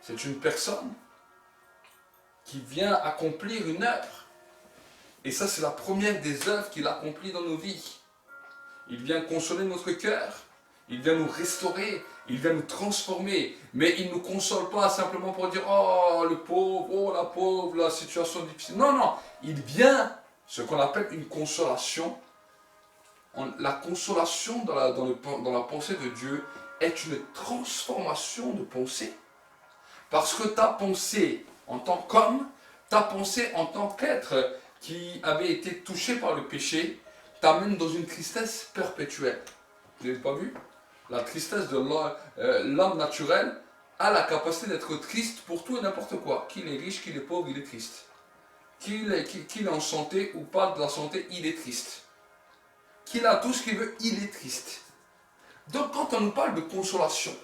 C'est une personne qui vient accomplir une œuvre. Et ça, c'est la première des œuvres qu'il accomplit dans nos vies. Il vient consoler notre cœur. Il vient nous restaurer. Il vient nous transformer. Mais il ne nous console pas simplement pour dire « Oh, le pauvre, oh, la pauvre, la situation difficile. » Non, non. Il vient, ce qu'on appelle une consolation. La consolation dans la pensée de Dieu est une transformation de pensée. Parce que ta pensée en tant qu'homme, ta pensée en tant qu'être qui avait été touché par le péché, t'amène dans une tristesse perpétuelle. Vous n'avez pas vu? La tristesse de l'homme naturel a la capacité d'être triste pour tout et n'importe quoi. Qu'il est riche, qu'il est pauvre, il est triste. Qu'il est en santé ou pas de la santé, il est triste. Qu'il a tout ce qu'il veut, il est triste. Donc quand on nous parle de consolation,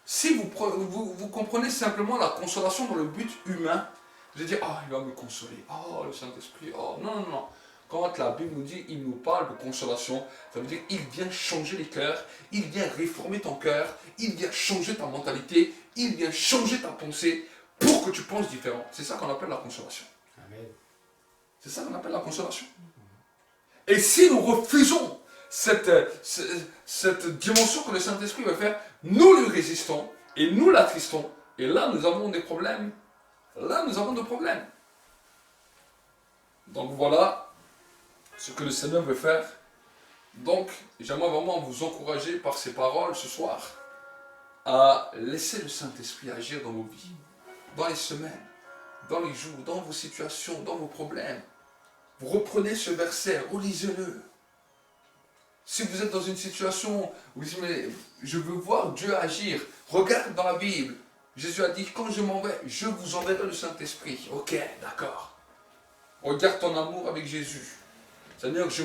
si vous comprenez simplement la consolation dans le but humain, vous allez dire, ah, il va me consoler, oh, le Saint-Esprit, oh, non, non, non. Quand la Bible nous dit, il nous parle de consolation, ça veut dire qu'il vient changer les cœurs, il vient réformer ton cœur, il vient changer ta mentalité, il vient changer ta pensée pour que tu penses différent. C'est ça qu'on appelle la consolation. Amen. C'est ça qu'on appelle la consolation. Et si nous refusons cette dimension que le Saint-Esprit veut faire, nous lui résistons et nous l'attristons. Et là, nous avons des problèmes. Là, nous avons des problèmes. Donc voilà ce que le Seigneur veut faire. Donc, j'aimerais vraiment vous encourager par ces paroles ce soir à laisser le Saint-Esprit agir dans vos vies, dans les semaines, dans les jours, dans vos situations, dans vos problèmes. Vous reprenez ce verset, relisez-le. Si vous êtes dans une situation où vous dites, mais je veux voir Dieu agir, regarde dans la Bible. Jésus a dit, quand je m'en vais, je vous enverrai le Saint-Esprit. Ok, d'accord. Regarde ton amour avec Jésus. Seigneur, je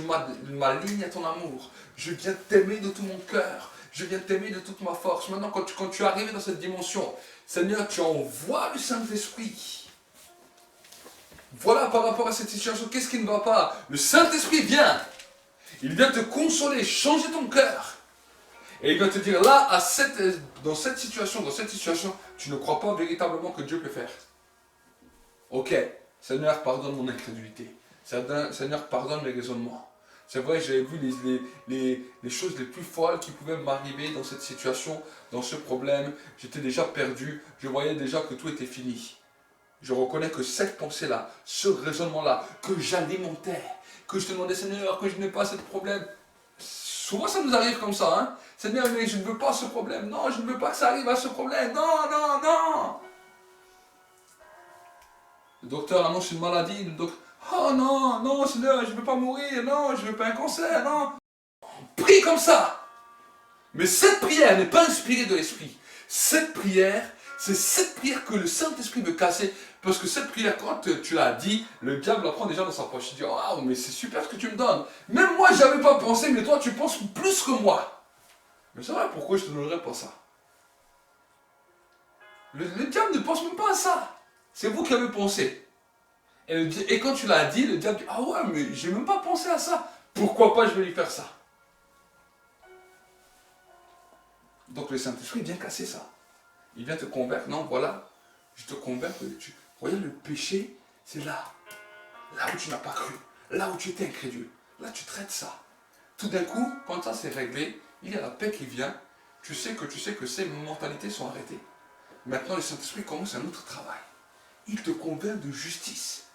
m'aligne à ton amour. Je viens t'aimer de tout mon cœur. Je viens t'aimer de toute ma force. Maintenant, quand tu es arrivé dans cette dimension, Seigneur, tu envoies le Saint-Esprit. Voilà par rapport à cette situation, qu'est-ce qui ne va pas? Le Saint-Esprit vient. Il vient te consoler, changer ton cœur. Et il va te dire, là, dans cette situation, tu ne crois pas véritablement que Dieu peut faire. Ok, Seigneur, pardonne mon incrédulité. Seigneur, pardonne mes raisonnements. C'est vrai, j'avais vu les choses les plus folles qui pouvaient m'arriver dans cette situation, dans ce problème. J'étais déjà perdu, je voyais déjà que tout était fini. Je reconnais que cette pensée-là, ce raisonnement-là, que j'alimentais, que je te demandais, Seigneur, que je n'ai pas ce problème. Souvent, ça nous arrive comme ça, hein. Seigneur, mais je ne veux pas ce problème. Non, je ne veux pas que ça arrive à ce problème. Non, non, non. Le docteur annonce une maladie. Le docteur, oh non, non, Seigneur, je ne veux pas mourir. Non, je ne veux pas un cancer. Non. On prie comme ça. Mais cette prière n'est pas inspirée de l'Esprit. Cette prière, c'est cette prière que le Saint-Esprit veut casser. Parce que cette prière, quand tu l'as dit, le diable la prend déjà dans sa poche. Il dit, oh, mais c'est super ce que tu me donnes. Même moi, je n'avais pas pensé, mais toi, tu penses plus que moi. Mais c'est vrai, pourquoi je ne te donnerais pas ça? Le diable ne pense même pas à ça. C'est vous qui avez pensé. Et quand tu l'as dit, le diable dit, ah ouais, mais j'ai même pas pensé à ça. Pourquoi pas je vais lui faire ça? Donc le Saint-Esprit vient casser ça. Il vient te convaincre. Non, voilà, je te convainc que regarde, le péché, c'est là. Là où tu n'as pas cru. Là où tu étais incrédule. Là, tu traites ça. Tout d'un coup, quand ça c'est réglé, il y a la paix qui vient. Tu sais que ces mentalités sont arrêtées. Maintenant, le Saint-Esprit commence un autre travail. Il te convainc de justice.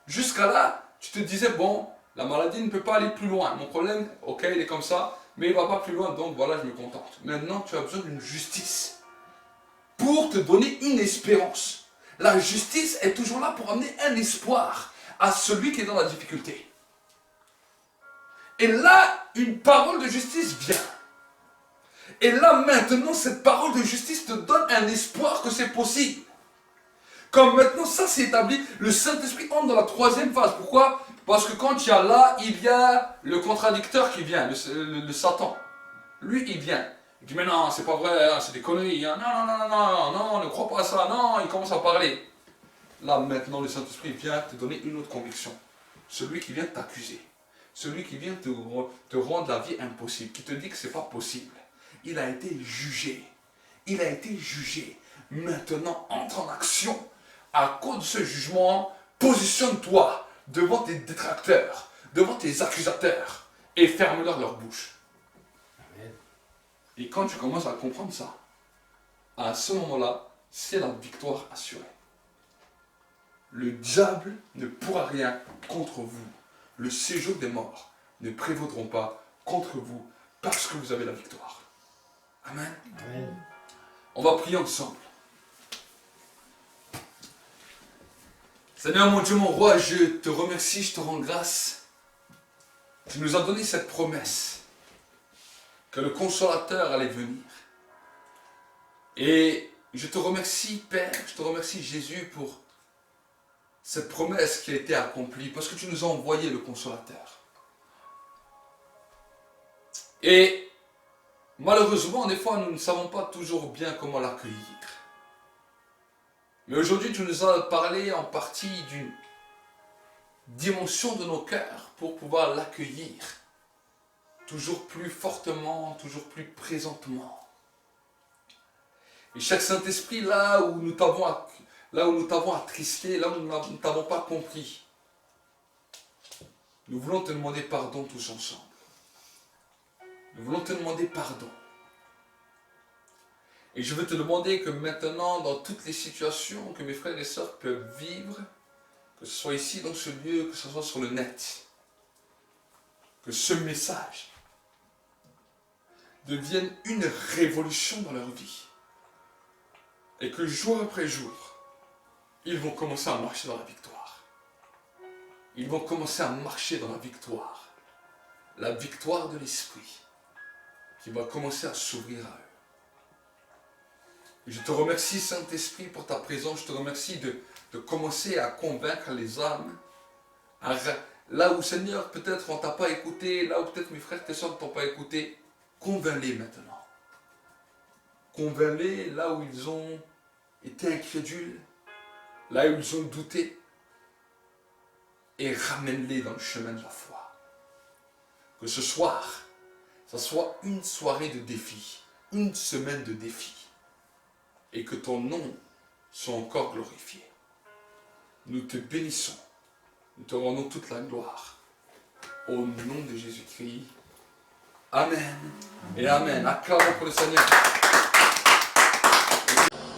Jusqu'à là, tu te disais, bon, la maladie ne peut pas aller plus loin. Mon problème, ok, il est comme ça, mais il ne va pas plus loin, donc voilà, je me contente. Maintenant, tu as besoin d'une justice pour te donner une espérance. La justice est toujours là pour amener un espoir à celui qui est dans la difficulté. Et là, une parole de justice vient. Et là, maintenant, cette parole de justice te donne un espoir que c'est possible. Comme maintenant, ça s'est établi, le Saint-Esprit entre dans la troisième phase. Pourquoi? Parce que quand il y a là, il y a le contradicteur qui vient, le Satan. Lui, il vient. Il dit, mais non, c'est pas vrai, hein, c'est des conneries. Hein. Non, non, non, non, non, non, ne crois pas à ça. Non, il commence à parler. Là, maintenant, le Saint-Esprit vient te donner une autre conviction. Celui qui vient t'accuser. celui qui vient te rendre la vie impossible, qui te dit que ce n'est pas possible, il a été jugé. Il a été jugé. Maintenant, entre en action. À cause de ce jugement, positionne-toi devant tes détracteurs, devant tes accusateurs, et ferme-leur bouche. Amen. Et quand tu commences à comprendre ça, à ce moment-là, c'est la victoire assurée. Le diable ne pourra rien contre vous. Le séjour des morts ne prévaudront pas contre vous parce que vous avez la victoire. Amen. Amen. On va prier ensemble. Seigneur mon Dieu, mon roi, je te remercie, je te rends grâce. Tu nous as donné cette promesse que le consolateur allait venir. Et je te remercie, Père, je te remercie, Jésus, pour cette promesse qui a été accomplie, parce que tu nous as envoyé le consolateur. Et malheureusement, des fois, nous ne savons pas toujours bien comment l'accueillir. Mais aujourd'hui, tu nous as parlé en partie d'une dimension de nos cœurs pour pouvoir l'accueillir toujours plus fortement, toujours plus présentement. Et cher Saint-Esprit, là où nous t'avons attristé, là où nous ne t'avons pas compris, nous voulons te demander pardon tous ensemble. Nous voulons te demander pardon. Et je veux te demander que maintenant, dans toutes les situations que mes frères et sœurs peuvent vivre, que ce soit ici dans ce lieu, que ce soit sur le net, que ce message devienne une révolution dans leur vie. Et que jour après jour, ils vont commencer à marcher dans la victoire. Ils vont commencer à marcher dans la victoire. La victoire de l'Esprit qui va commencer à s'ouvrir à eux. Et je te remercie, Saint-Esprit, pour ta présence. Je te remercie de commencer à convaincre les âmes. Là où, Seigneur, peut-être on ne t'a pas écouté, là où peut-être mes frères et sœurs ne t'ont pas écouté, convainc-les maintenant. Convainc-les là où ils ont été incrédules, là où ils ont douté, et ramène-les dans le chemin de la foi. Que ce soir, ça soit une soirée de défi, une semaine de défi, et que ton nom soit encore glorifié. Nous te bénissons, nous te rendons toute la gloire, au nom de Jésus-Christ. Amen et Amen. Acclamons pour le Seigneur.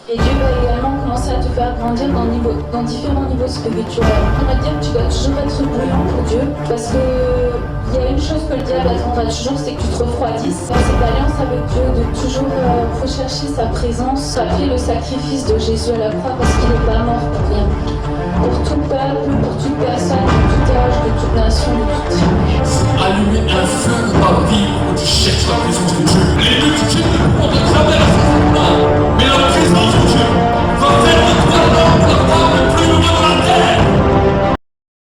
Et Dieu va également commencer à te faire grandir dans différents niveaux spirituels. On va dire que tu dois toujours être bruyant pour Dieu, parce que il y a une chose que le diable attendra toujours, c'est que tu te refroidisses. Dans cette alliance avec Dieu, de toujours rechercher sa présence, après le sacrifice de Jésus à la croix, parce qu'il n'est pas mort pour rien. Pour tout peuple, pour toute personne, de tout âge, de toute nation, de toute tribu. Allumer un feu dans ta vie où tu cherches la présence de Dieu.